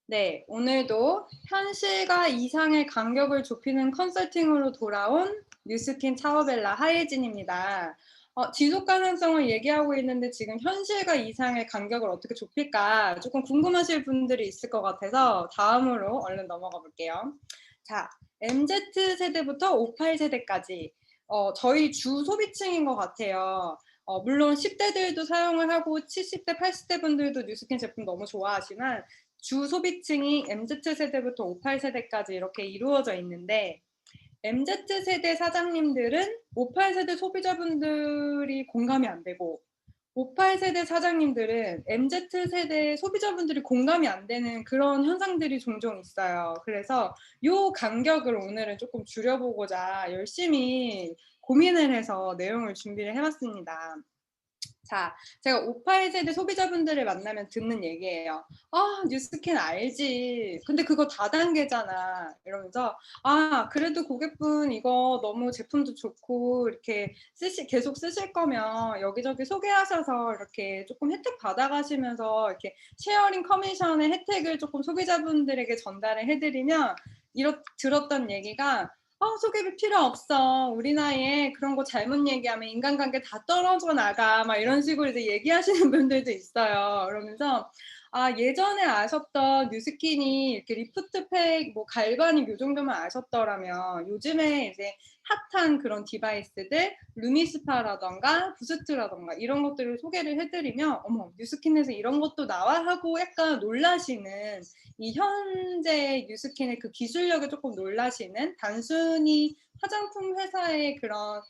네, 오늘도 현실과 이상의 간격을 좁히는 컨설팅으로 돌아온 뉴스킨 차오벨라 하예진입니다. 지속 가능성을 얘기하고 있는데 지금 현실과 이상의 간격을 어떻게 좁힐까 조금 궁금하실 분들이 있을 것 같아서 다음으로 얼른 넘어가 볼게요. 자, MZ세대부터 58세대까지 저희 주 소비층인 것 같아요. 물론 10대들도 사용을 하고 70대, 80대 분들도 뉴스킨 제품 너무 좋아하지만 주 소비층이 MZ세대부터 58세대까지 이렇게 이루어져 있는데 MZ세대 사장님들은 58세대 소비자분들이 공감이 안 되고 58세대 사장님들은 MZ세대 소비자분들이 공감이 안 되는 그런 현상들이 종종 있어요. 그래서 이 간격을 오늘은 조금 줄여보고자 열심히 고민을 해서 내용을 준비를 해봤습니다. 자, 제가 58세대 소비자분들을 만나면 듣는 얘기예요. 뉴스킨 알지. 근데 그거 다단계잖아. 이러면서 그래도 고객분 이거 너무 제품도 좋고 이렇게 계속 쓰실 거면 여기저기 소개하셔서 이렇게 조금 혜택 받아가시면서 이렇게 쉐어링 커미션의 혜택을 조금 소비자분들에게 전달을 해드리면 들었던 얘기가 소개비 필요 없어. 우리 나이에 그런 거 잘못 얘기하면 인간관계 다 떨어져 나가. 막 이런 식으로 이제 얘기하시는 분들도 있어요. 그러면서 예전에 아셨던 뉴스킨이 이렇게 리프트팩, 갈바닉 요 정도만 아셨더라면 요즘에 이제 핫한 그런 디바이스들, 루미스파라던가 부스트라던가 이런 것들을 소개를 해드리면 어머, 뉴스킨에서 이런 것도 나와 하고 약간 놀라시는 이 현재 뉴스킨의 그 기술력에 조금 놀라시는 단순히 화장품 회사의 그런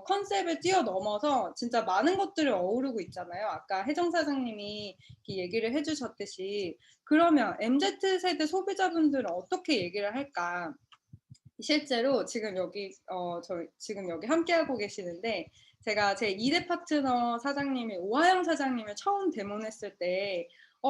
컨셉을 뛰어넘어서 진짜 많은 것들을 어우르고 있잖아요. 아까 혜정 사장님이 얘기를 해주셨듯이 그러면 MZ세대 소비자분들은 어떻게 얘기를 할까? 실제로 지금 여기 지금 여기 함께하고 계시는데 제가 제 2대 파트너 사장님이 오하영 사장님을 처음 데모했을 때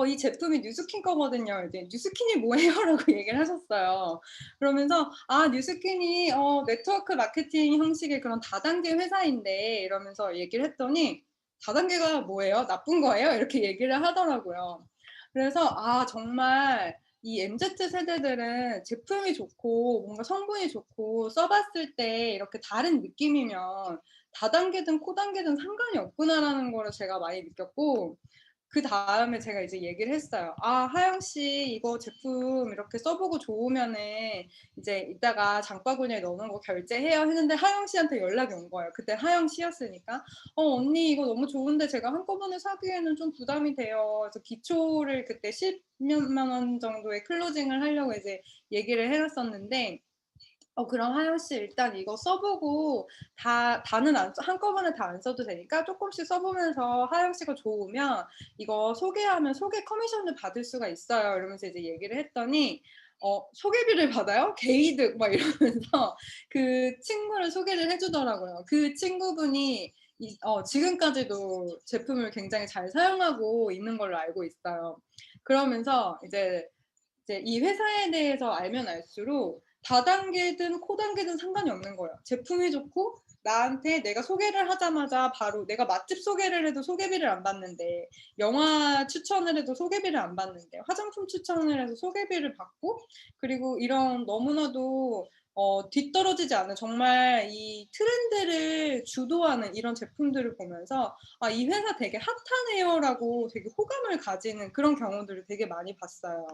이 제품이 뉴스킨 거거든요. 이제 뉴스킨이 뭐예요? 라고 얘기를 하셨어요. 그러면서 뉴스킨이 네트워크 마케팅 형식의 그런 다단계 회사인데 이러면서 얘기를 했더니 다단계가 뭐예요? 나쁜 거예요? 이렇게 얘기를 하더라고요. 그래서 정말 이 MZ세대들은 제품이 좋고 뭔가 성분이 좋고 써봤을 때 이렇게 다른 느낌이면 다단계든 코단계든 상관이 없구나라는 거를 제가 많이 느꼈고 그 다음에 제가 이제 얘기를 했어요. 아, 하영 씨 이거 제품 이렇게 써보고 좋으면은 이제 이따가 장바구니에 넣는 거 결제해요 했는데 하영 씨한테 연락이 온 거예요. 그때 하영 씨였으니까 언니 이거 너무 좋은데 제가 한꺼번에 사기에는 좀 부담이 돼요. 그래서 기초를 그때 10만 원 정도의 클로징을 하려고 이제 얘기를 해놨었는데 그럼 하영 씨 일단 이거 써보고 다는 한꺼번에 다 안 써도 되니까 조금씩 써보면서 하영 씨가 좋으면 이거 소개하면 소개 커미션을 받을 수가 있어요. 이러면서 이제 얘기를 했더니 소개비를 받아요? 개이득 막 이러면서 그 친구를 소개를 해주더라고요. 그 친구분이 지금까지도 제품을 굉장히 잘 사용하고 있는 걸로 알고 있어요. 그러면서 이제 이 회사에 대해서 알면 알수록 다단계든 코단계든 상관이 없는 거예요. 제품이 좋고 나한테 내가 소개를 하자마자 바로 내가 맛집 소개를 해도 소개비를 안 받는데 영화 추천을 해도 소개비를 안 받는데 화장품 추천을 해서 소개비를 받고 그리고 이런 너무나도 뒤떨어지지 않은 정말 이 트렌드를 주도하는 이런 제품들을 보면서 이 회사 되게 핫하네요라고 되게 호감을 가지는 그런 경우들을 되게 많이 봤어요.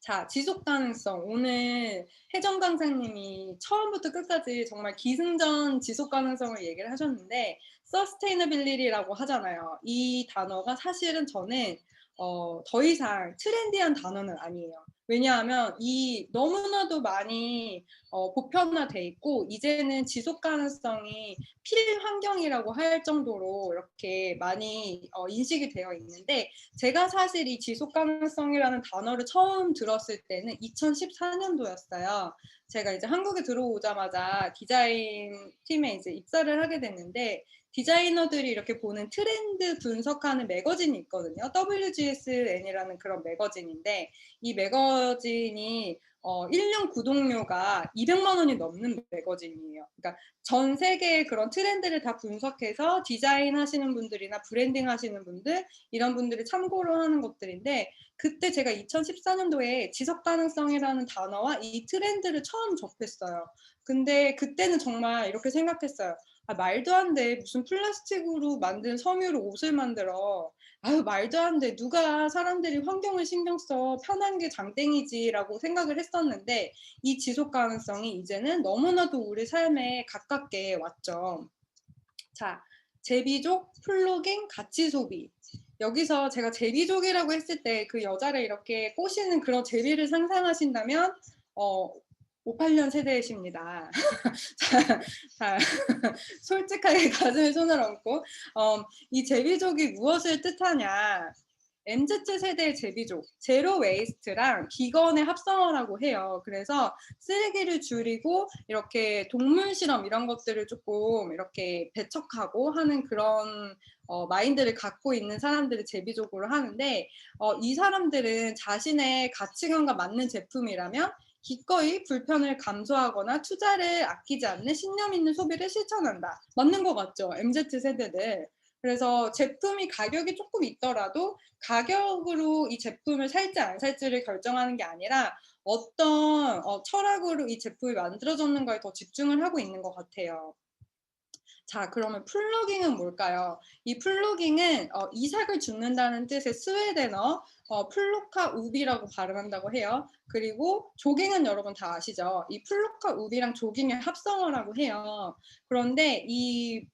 자, 지속 가능성. 오늘 혜정 강사님이 처음부터 끝까지 정말 기승전 지속 가능성을 얘기를 하셨는데 sustainability라고 하잖아요. 이 단어가 사실은 저는 더 이상 트렌디한 단어는 아니에요. 왜냐하면 이 너무나도 많이 보편화돼 있고 이제는 지속 가능성이 필환경이라고 할 정도로 이렇게 많이 인식이 되어 있는데 제가 사실 이 지속 가능성이라는 단어를 처음 들었을 때는 2014년도였어요. 제가 이제 한국에 들어오자마자 디자인 팀에 이제 입사를 하게 됐는데 디자이너들이 이렇게 보는 트렌드 분석하는 매거진이 있거든요. WGSN이라는 그런 매거진인데 이 매거진이 1년 구독료가 200만 원이 넘는 매거진이에요. 그러니까 전 세계의 그런 트렌드를 다 분석해서 디자인 하시는 분들이나 브랜딩 하시는 분들 이런 분들이 참고로 하는 것들인데 그때 제가 2014년도에 지속 가능성이라는 단어와 이 트렌드를 처음 접했어요. 근데 그때는 정말 이렇게 생각했어요. 말도 안 돼. 무슨 플라스틱으로 만든 섬유로 옷을 만들어. 아유, 말도 안 돼. 누가 사람들이 환경을 신경 써. 편한 게 장땡이지라고 생각을 했었는데 이 지속 가능성이 이제는 너무나도 우리 삶에 가깝게 왔죠. 자, 제비족, 플로깅, 가치 소비. 여기서 제가 제비족이라고 했을 때 그 여자를 이렇게 꼬시는 그런 제비를 상상하신다면 58년 세대이십니다. 자, 솔직하게 가슴에 손을 얹고 이 제비족이 무엇을 뜻하냐. MZ세대의 제비족, 제로 웨이스트랑 비건의 합성어라고 해요. 그래서 쓰레기를 줄이고 이렇게 동물 실험 이런 것들을 조금 이렇게 배척하고 하는 그런 마인드를 갖고 있는 사람들을 제비족으로 하는데 이 사람들은 자신의 가치관과 맞는 제품이라면 기꺼이 불편을 감수하거나 투자를 아끼지 않는 신념 있는 소비를 실천한다. 맞는 것 같죠? MZ세대들. 그래서 제품이 가격이 조금 있더라도 가격으로 이 제품을 살지 안 살지를 결정하는 게 아니라 어떤 철학으로 이 제품이 만들어졌는가에 더 집중을 하고 있는 것 같아요. 자, 그러면 플로깅은 뭘까요? 이 플로깅은 이삭을 죽는다는 뜻의 스웨덴어 플로카 우비라고 발음한다고 해요. 그리고 조깅은 여러분 다 아시죠? 이 플로카 우비랑 조깅의 합성어라고 해요. 그런데 이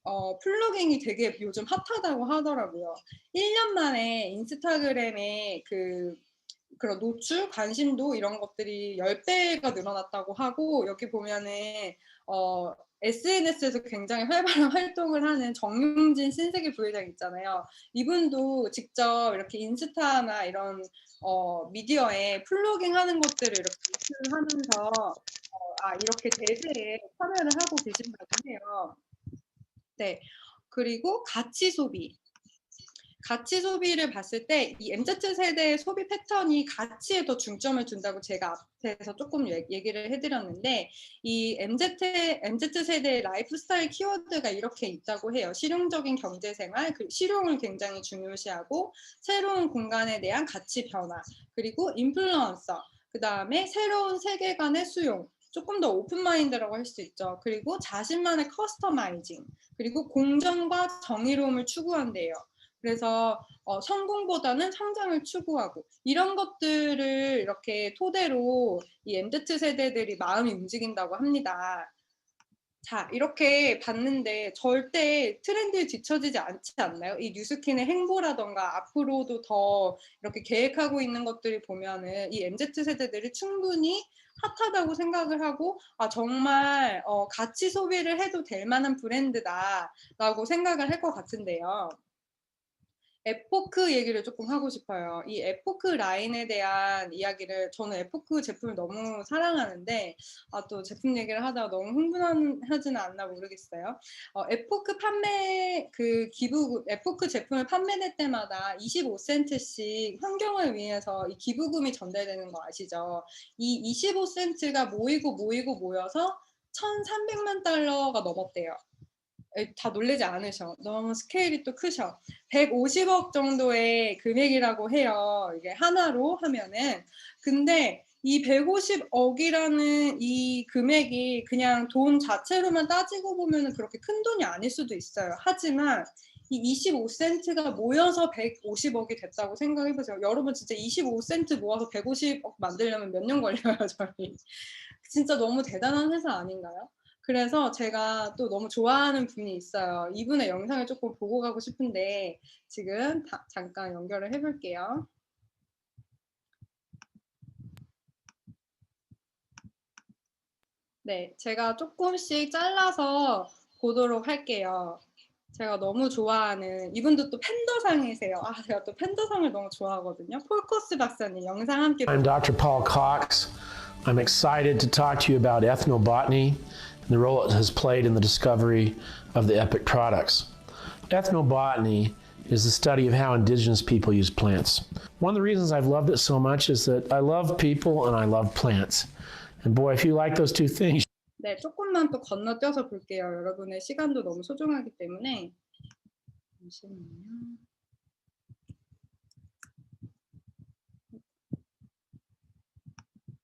플로깅이 되게 요즘 핫하다고 하더라고요. 1년 만에 인스타그램에 그런 노출, 관심도 이런 것들이 10배가 늘어났다고 하고 여기 보면은 SNS에서 굉장히 활발한 활동을 하는 정용진 신세계 부회장 있잖아요. 이분도 직접 이렇게 인스타나 이런 미디어에 플로깅 하는 것들을 이렇게 하면서 이렇게 대세에 참여를 하고 계신다고 해요. 네. 그리고 가치 소비. 가치 소비를 봤을 때 이 MZ세대의 소비 패턴이 가치에 더 중점을 둔다고 제가 앞에서 조금 얘기를 해드렸는데 이 MZ세대의 라이프스타일 키워드가 이렇게 있다고 해요. 실용적인 경제생활, 실용을 굉장히 중요시하고 새로운 공간에 대한 가치 변화, 그리고 인플루언서, 그 다음에 새로운 세계관의 수용, 조금 더 오픈마인드라고 할 수 있죠. 그리고 자신만의 커스터마이징, 그리고 공정과 정의로움을 추구한대요. 그래서 성공보다는 성장을 추구하고 이런 것들을 이렇게 토대로 이 MZ 세대들이 마음이 움직인다고 합니다. 자, 이렇게 봤는데 절대 트렌드에 뒤처지지 않지 않나요? 이 뉴스킨의 행보라던가 앞으로도 더 이렇게 계획하고 있는 것들을 보면은 이 MZ 세대들이 충분히 핫하다고 생각을 하고 아 정말 같이 소비를 해도 될 만한 브랜드다라고 생각을 할 것 같은데요. 에포크 얘기를 조금 하고 싶어요. 이 에포크 라인에 대한 이야기를 저는 에포크 제품을 너무 사랑하는데 또 제품 얘기를 하다가 너무 흥분하지는 않나 모르겠어요. 에포크 판매 에포크 제품을 판매될 때마다 25센트씩 환경을 위해서 이 기부금이 전달되는 거 아시죠? 이 25센트가 모여서 1,300만 달러가 넘었대요. 다 놀라지 않으셔. 너무 스케일이 또 크셔. 150억 정도의 금액이라고 해요. 이게 하나로 하면은. 근데 이 150억이라는 이 금액이 그냥 돈 자체로만 따지고 보면은 그렇게 큰 돈이 아닐 수도 있어요. 하지만 이 25센트가 모여서 150억이 됐다고 생각해보세요. 여러분 진짜 25센트 모아서 150억 만들려면 몇 년 걸려요, 저희. 진짜 너무 대단한 회사 아닌가요? 그래서 제가 또 너무 좋아하는 분이 있어요. 이분의 영상을 조금 보고 가고 싶은데 지금 잠깐 연결을 해볼게요. 네, 제가 조금씩 잘라서 보도록 할게요. 제가 너무 좋아하는 이분도 또 팬더상이세요. 제가 또 팬더상을 너무 좋아하거든요. 폴코스 박사님 영상 함께. I'm Dr. Paul Cox. I'm excited to talk to you about ethnobotany and the role it has played in the discovery of the EPIC products. Ethnobotany is the study of how indigenous people use plants. One of the reasons I've loved it so much is that I love people and I love plants. And boy, if you like those two things. 네, 조금만 또 건너뛰어서 볼게요. 여러분의 시간도 너무 소중하기 때문에. 잠시만요.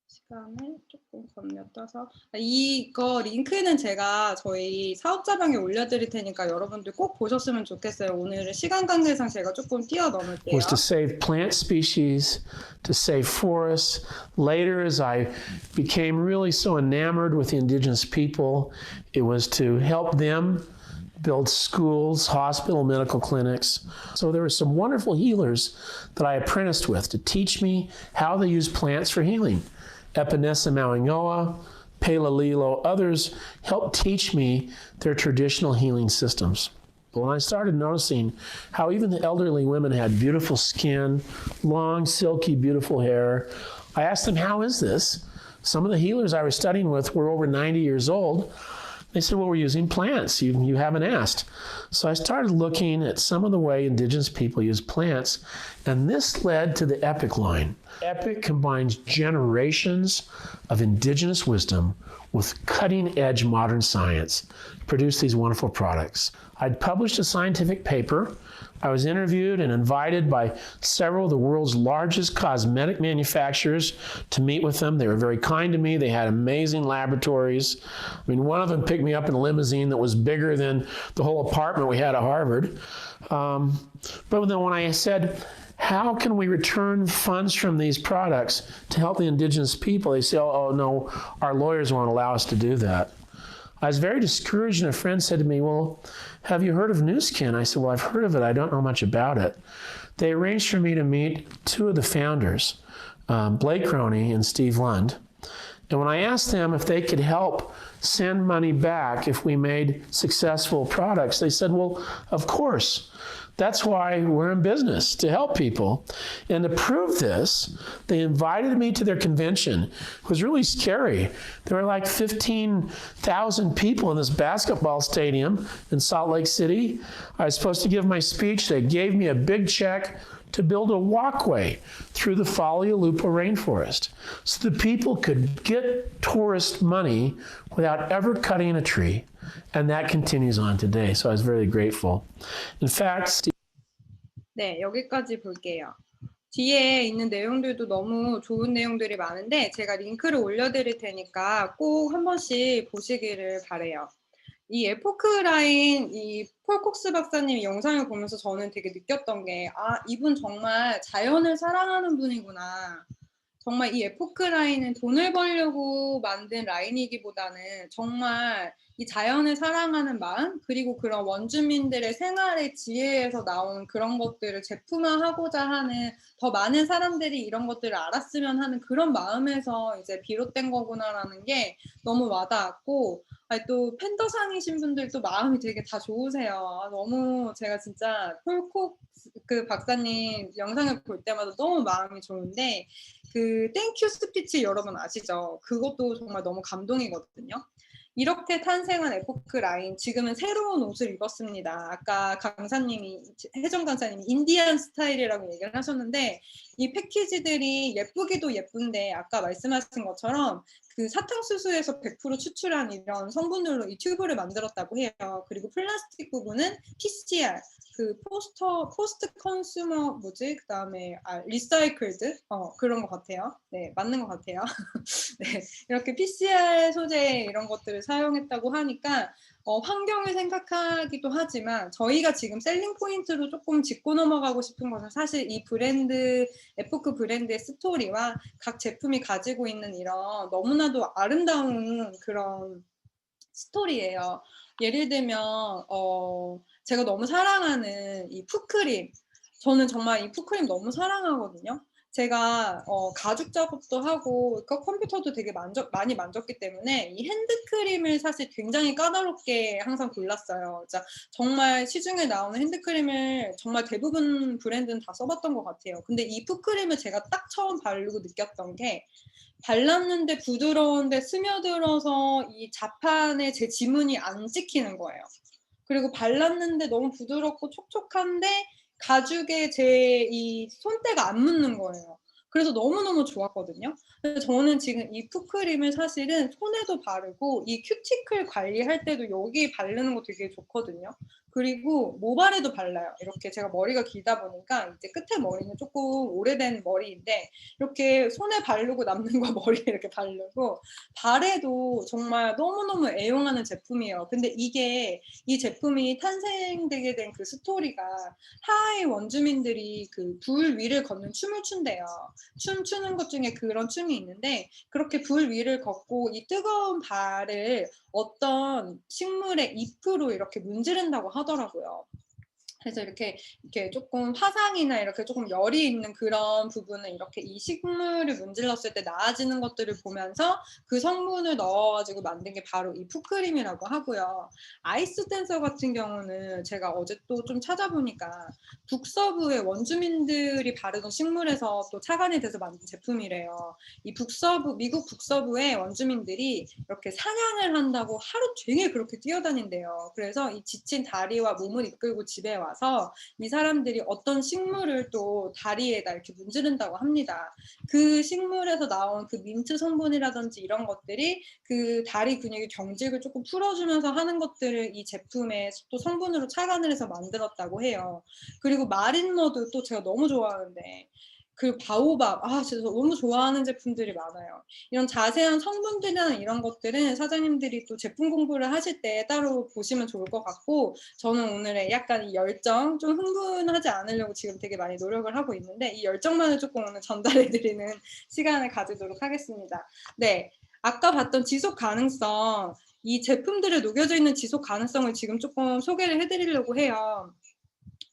시간을 조금 건너뛰어서 이거 링크는 제가 저희 사업자방에 올려드릴 테니까 여러분들 꼭 보셨으면 좋겠어요. 오늘은 시간 관계상 제가 조금 뛰어넘을게요. Was to save plant species, to save forests. Later, as I became really so enamored with the indigenous people, it was to help them build schools, hospital, medical clinics. So there were some wonderful healers that I apprenticed with to teach me how they use plants for healing. Epinesa Mauingoa, Pelalilo, others helped teach me their traditional healing systems. But when I started noticing how even the elderly women had beautiful skin, long, silky, beautiful hair, I asked them, how is this? Some of the healers I was studying with were over 90 years old. They said, well, we're using plants. You haven't asked. So I started looking at some of the way indigenous people use plants, and this led to the EPIC line. EPIC combines generations of indigenous wisdom with cutting-edge modern science to produce these wonderful products. I'd published a scientific paper. I was interviewed and invited by several of the world's largest cosmetic manufacturers to meet with them. They were very kind to me. They had amazing laboratories. I mean, one of them picked me up in a limousine that was bigger than the whole apartment we had at Harvard. But then when I said, how can we return funds from these products to help the indigenous people? They say, oh no, our lawyers won't allow us to do that. I was very discouraged, and a friend said to me, well, have you heard of Newskin? I said, well, I've heard of it. I don't know much about it. They arranged for me to meet two of the founders, Blake Roney and Steve Lund. And when I asked them if they could help send money back if we made successful products, they said, well, of course. That's why we're in business, to help people. And to prove this, they invited me to their convention. It was really scary. There were like 15,000 people in this basketball stadium in Salt Lake City. I was supposed to give my speech. They gave me a big check to build a walkway through the Folio Lupo rainforest so the people could get tourist money without ever cutting a tree. And that continues on today. So I was very grateful. In fact, 네, 여기까지 볼게요. 뒤에 있는 내용들도 너무 좋은 내용들이 많은데 제가 링크를 올려드릴 테니까 꼭 한 번씩 보시기를 바래요. 이 에포크 라인 이 폴 콕스 박사님 영상을 보면서 저는 되게 느꼈던 게, 아, 이분 정말 자연을 사랑하는 분이구나. 정말 이 에포크 라인은 돈을 벌려고 만든 라인이기보다는 정말 이 자연을 사랑하는 마음, 그리고 그런 원주민들의 생활의 지혜에서 나온 그런 것들을 제품화하고자 하는, 더 많은 사람들이 이런 것들을 알았으면 하는 그런 마음에서 이제 비롯된 거구나라는 게 너무 와닿았고, 아니, 또 팬더상이신 분들도 마음이 되게 다 좋으세요. 너무 제가 진짜 폴콕 그 박사님 영상을 볼 때마다 너무 마음이 좋은데, 그 땡큐 스피치 여러분 아시죠? 그것도 정말 너무 감동이거든요. 이렇게 탄생한 에포크 라인, 지금은 새로운 옷을 입었습니다. 아까 강사님이, 혜정 강사님이 인디안 스타일이라고 얘기를 하셨는데, 이 패키지들이 예쁘기도 예쁜데 아까 말씀하신 것처럼 그 사탕수수에서 100% 추출한 이런 성분들로 이 튜브를 만들었다고 해요. 그리고 플라스틱 부분은 PCR, 그 포스트 컨슈머 뭐지? 그 다음에 리사이클드 그런 것 같아요. 네, 맞는 것 같아요. 네, 이렇게 PCR 소재 이런 것들을 사용했다고 하니까 환경을 생각하기도 하지만 저희가 지금 셀링 포인트로 조금 짚고 넘어가고 싶은 것은 사실 이 브랜드, 에포크 브랜드의 스토리와 각 제품이 가지고 있는 이런 너무나도 아름다운 그런 스토리예요. 예를 들면 제가 너무 사랑하는 이 푸크림, 저는 정말 이 푸크림 너무 사랑하거든요. 제가 가죽 작업도 하고 컴퓨터도 되게 많이 만졌기 때문에 이 핸드크림을 사실 굉장히 까다롭게 항상 골랐어요. 진짜 정말 시중에 나오는 핸드크림을 정말 대부분 브랜드는 다 써봤던 것 같아요. 근데 이 푸크림을 제가 딱 처음 바르고 느꼈던 게, 발랐는데 부드러운데 스며들어서 이 자판에 제 지문이 안 찍히는 거예요. 그리고 발랐는데 너무 부드럽고 촉촉한데 가죽에 제 이 손때가 안 묻는 거예요. 그래서 너무너무 좋았거든요. 그래서 저는 지금 이 푸크림을 사실은 손에도 바르고 이 큐티클 관리할 때도 여기 바르는 거 되게 좋거든요. 그리고 모발에도 발라요. 이렇게 제가 머리가 길다 보니까 이제 끝에 머리는 조금 오래된 머리인데 이렇게 손에 바르고 남는 거 머리에 이렇게 바르고, 발에도 정말 너무너무 애용하는 제품이에요. 근데 이게 이 제품이 탄생되게 된 그 스토리가, 하와이 원주민들이 그 불 위를 걷는 춤을 춘대요. 춤추는 것 중에 그런 춤이 있는데, 그렇게 불 위를 걷고 이 뜨거운 발을 어떤 식물의 잎으로 이렇게 문지른다고 하더라고요. 그래서 이렇게 조금 화상이나 이렇게 조금 열이 있는 그런 부분은 이렇게 이 식물을 문질렀을 때 나아지는 것들을 보면서 그 성분을 넣어가지고 만든 게 바로 이 푸크림이라고 하고요. 아이스 댄서 같은 경우는 제가 어제 또 좀 찾아보니까 북서부의 원주민들이 바르던 식물에서 또 착안이 돼서 만든 제품이래요. 이 미국 북서부의 원주민들이 이렇게 사냥을 한다고 하루 종일 그렇게 뛰어다닌대요. 그래서 이 지친 다리와 몸을 이끌고 집에 와서 이 사람들이 어떤 식물을 또 다리에다 이렇게 문지른다고 합니다. 그 식물에서 나온 그 민트 성분이라든지 이런 것들이 그 다리 근육의 경직을 조금 풀어주면서 하는 것들을 이 제품의 또 성분으로 착안을 해서 만들었다고 해요. 그리고 마린머드 또 제가 너무 좋아하는데, 그 바오밥, 진짜 너무 좋아하는 제품들이 많아요. 이런 자세한 성분들이나 이런 것들은 사장님들이 또 제품 공부를 하실 때 따로 보시면 좋을 것 같고, 저는 오늘의 약간 이 열정, 좀 흥분하지 않으려고 지금 되게 많이 노력을 하고 있는데, 이 열정만을 조금 오늘 전달해드리는 시간을 가지도록 하겠습니다. 네, 아까 봤던 지속 가능성, 이 제품들에 녹여져 있는 지속 가능성을 지금 조금 소개를 해드리려고 해요.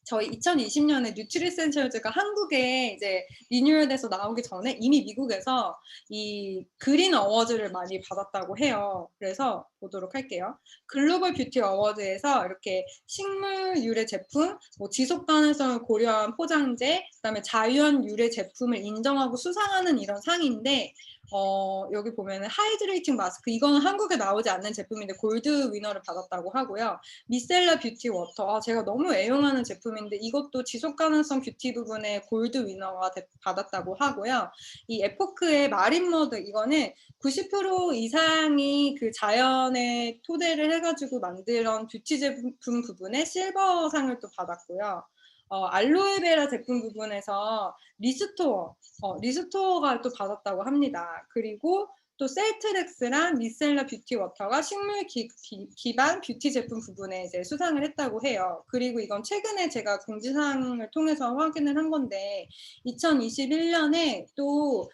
저희 2020년에 뉴트리센셜즈가 한국에 이제 리뉴얼돼서 나오기 전에 이미 미국에서 이 그린 어워즈를 많이 받았다고 해요. 그래서 보도록 할게요. 글로벌 뷰티 어워드에서 이렇게 식물 유래 제품, 뭐 지속 가능성을 고려한 포장재, 그다음에 자연 유래 제품을 인정하고 수상하는 이런 상인데, 여기 보면은 하이드레이팅 마스크, 이거는 한국에 나오지 않는 제품인데 골드 위너를 받았다고 하고요. 미셀라 뷰티 워터, 제가 너무 애용하는 제품인데 이것도 지속 가능성 뷰티 부분에 골드 위너가 받았다고 하고요. 이 에포크의 마린머드, 이거는 90% 이상이 그 자연의 토대를 해가지고 만든 뷰티 제품 부분에 실버상을 또 받았고요. 알로에베라 제품 부분에서 리스토어가 또 받았다고 합니다. 그리고 또 셀트렉스랑 미셀라 뷰티 워터가 식물 기반 뷰티 제품 부분에 이제 수상을 했다고 해요. 그리고 이건 최근에 제가 공지사항을 통해서 확인을 한 건데 2021년에 또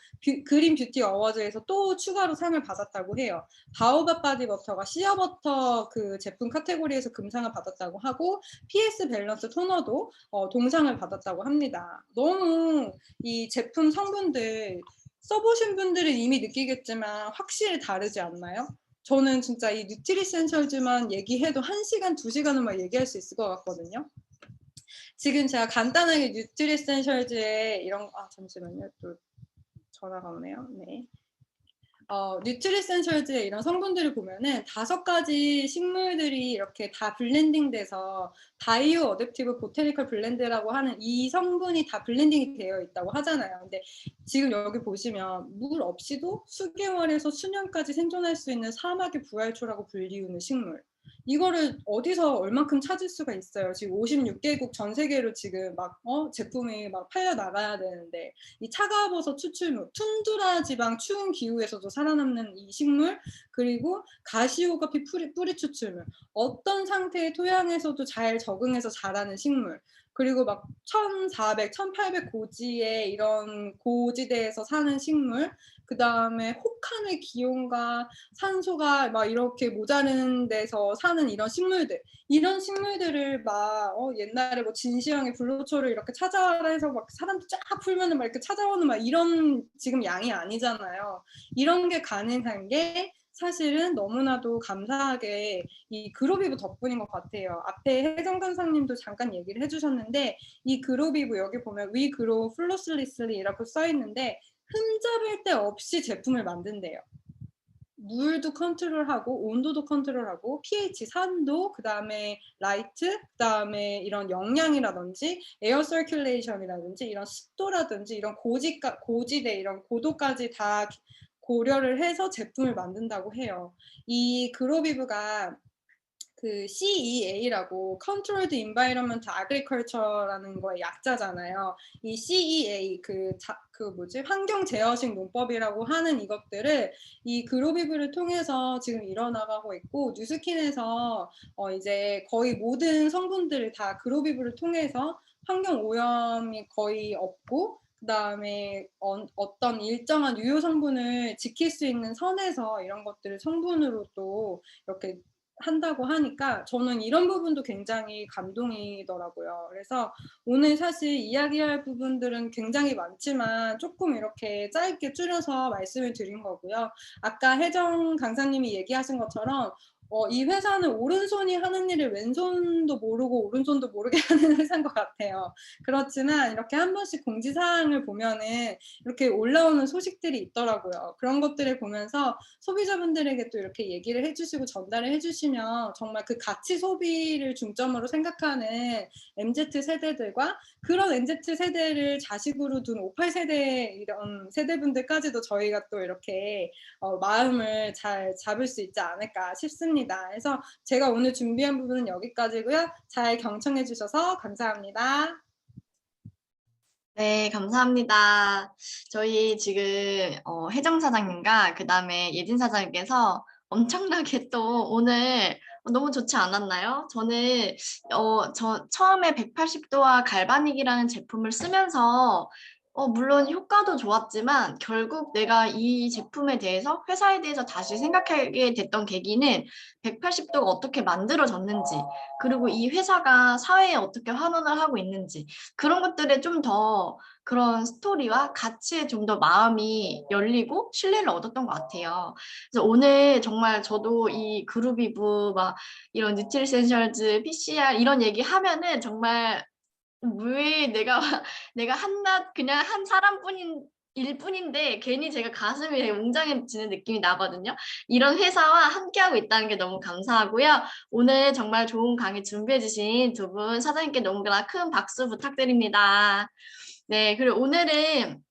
그린 뷰티 어워즈에서 또 추가로 상을 받았다고 해요. 바오밥 바디버터가 시어버터 그 제품 카테고리에서 금상을 받았다고 하고 PS 밸런스 토너도 동상을 받았다고 합니다. 너무 이 제품 성분들 써보신 분들은 이미 느끼겠지만 확실히 다르지 않나요? 저는 진짜 이 뉴트리센셜즈만 얘기해도 1시간, 2시간은 막 얘기할 수 있을 것 같거든요. 지금 제가 간단하게 뉴트리센셜즈의 이런 잠시만요. 또 전화가 오네요. 네. 뉴트리센셜즈의 이런 성분들을 보면은 5가지 식물들이 이렇게 다 블렌딩돼서 바이오 어댑티브 보테니컬 블렌드라고 하는 이 성분이 다 블렌딩이 되어 있다고 하잖아요. 근데 지금 여기 보시면 물 없이도 수개월에서 수년까지 생존할 수 있는 사막의 부활초라고 불리우는 식물. 이거를 어디서 얼만큼 찾을 수가 있어요. 지금 56개국 전 세계로 지금 막 제품이 막 팔려 나가야 되는데 이 차가워버섯 추출물, 툰드라 지방 추운 기후에서도 살아남는 이 식물, 그리고 가시오가피 뿌리 추출물, 어떤 상태의 토양에서도 잘 적응해서 자라는 식물, 그리고 막 1400, 1800 고지의 이런 고지대에서 사는 식물, 그 다음에 혹한의 기온과 산소가 막 이렇게 모자른 데서 사는 이런 식물들, 이런 식물들을 막 옛날에 뭐 진시황의 불로초를 이렇게 찾아라 해서 막 사람들 쫙 풀면은 막 이렇게 찾아오는 막 이런 지금 양이 아니잖아요. 이런 게 가능한 게 사실은 너무나도 감사하게 이 그로비브 덕분인 것 같아요. 앞에 혜정 강사님도 잠깐 얘기를 해주셨는데 이 그로비브 여기 보면 We Grow Flawlessly라고 써 있는데 흠잡을 데 없이 제품을 만든대요. 물도 컨트롤하고 온도도 컨트롤하고 pH 산도, 그 다음에 라이트, 그 다음에 이런 영양이라든지 에어 서큘레이션이라든지 이런 습도라든지 이런 고지대 이런 고도까지 다 고려를 해서 제품을 만든다고 해요. 이 그로비브가 그 CEA라고 Controlled Environment Agriculture라는 거의 약자잖아요. 이 CEA 환경 제어식 농법이라고 하는 이것들을 이 그로비브를 통해서 지금 일어나가고 있고, 뉴스킨에서 이제 거의 모든 성분들을 다 그로비브를 통해서 환경 오염이 거의 없고, 그 다음에 어떤 일정한 유효 성분을 지킬 수 있는 선에서 이런 것들을 성분으로 또 이렇게 한다고 하니까 저는 이런 부분도 굉장히 감동이더라고요. 그래서 오늘 사실 이야기할 부분들은 굉장히 많지만 조금 이렇게 짧게 줄여서 말씀을 드린 거고요. 아까 혜정 강사님이 얘기하신 것처럼 이 회사는 오른손이 하는 일을 왼손도 모르고 오른손도 모르게 하는 회사인 것 같아요. 그렇지만 이렇게 한 번씩 공지사항을 보면은 이렇게 올라오는 소식들이 있더라고요. 그런 것들을 보면서 소비자분들에게 또 이렇게 얘기를 해주시고 전달을 해주시면 정말 그 가치 소비를 중점으로 생각하는 MZ세대들과 그런 MZ세대를 자식으로 둔 58세대 이런 세대분들까지도 저희가 또 이렇게 마음을 잘 잡을 수 있지 않을까 싶습니다. 그래서 제가 오늘 준비한 부분은 여기까지고요. 잘 경청해 주셔서 감사합니다. 네, 감사합니다. 저희 지금 혜정 사장님과 그 다음에 예진 사장님께서 엄청나게 또 오늘 너무 좋지 않았나요? 저는 처음에 180도와 갈바닉이라는 제품을 쓰면서 물론 효과도 좋았지만 결국 내가 이 제품에 대해서 회사에 대해서 다시 생각하게 됐던 계기는 180도가 어떻게 만들어졌는지, 그리고 이 회사가 사회에 어떻게 환원을 하고 있는지, 그런 것들에 좀 더 그런 스토리와 가치에 좀 더 마음이 열리고 신뢰를 얻었던 것 같아요. 그래서 오늘 정말 저도 이 그루비브 막 이런 뉴트리센셜즈, PCR 이런 얘기 하면은 정말 왜 내가 한낱 그냥 한 사람뿐인 일뿐인데 괜히 제가 가슴이 되게 웅장해지는 느낌이 나거든요. 이런 회사와 함께하고 있다는 게 너무 감사하고요. 오늘 정말 좋은 강의 준비해 주신 두 분 사장님께 너무나 큰 박수 부탁드립니다. 네, 그리고 오늘은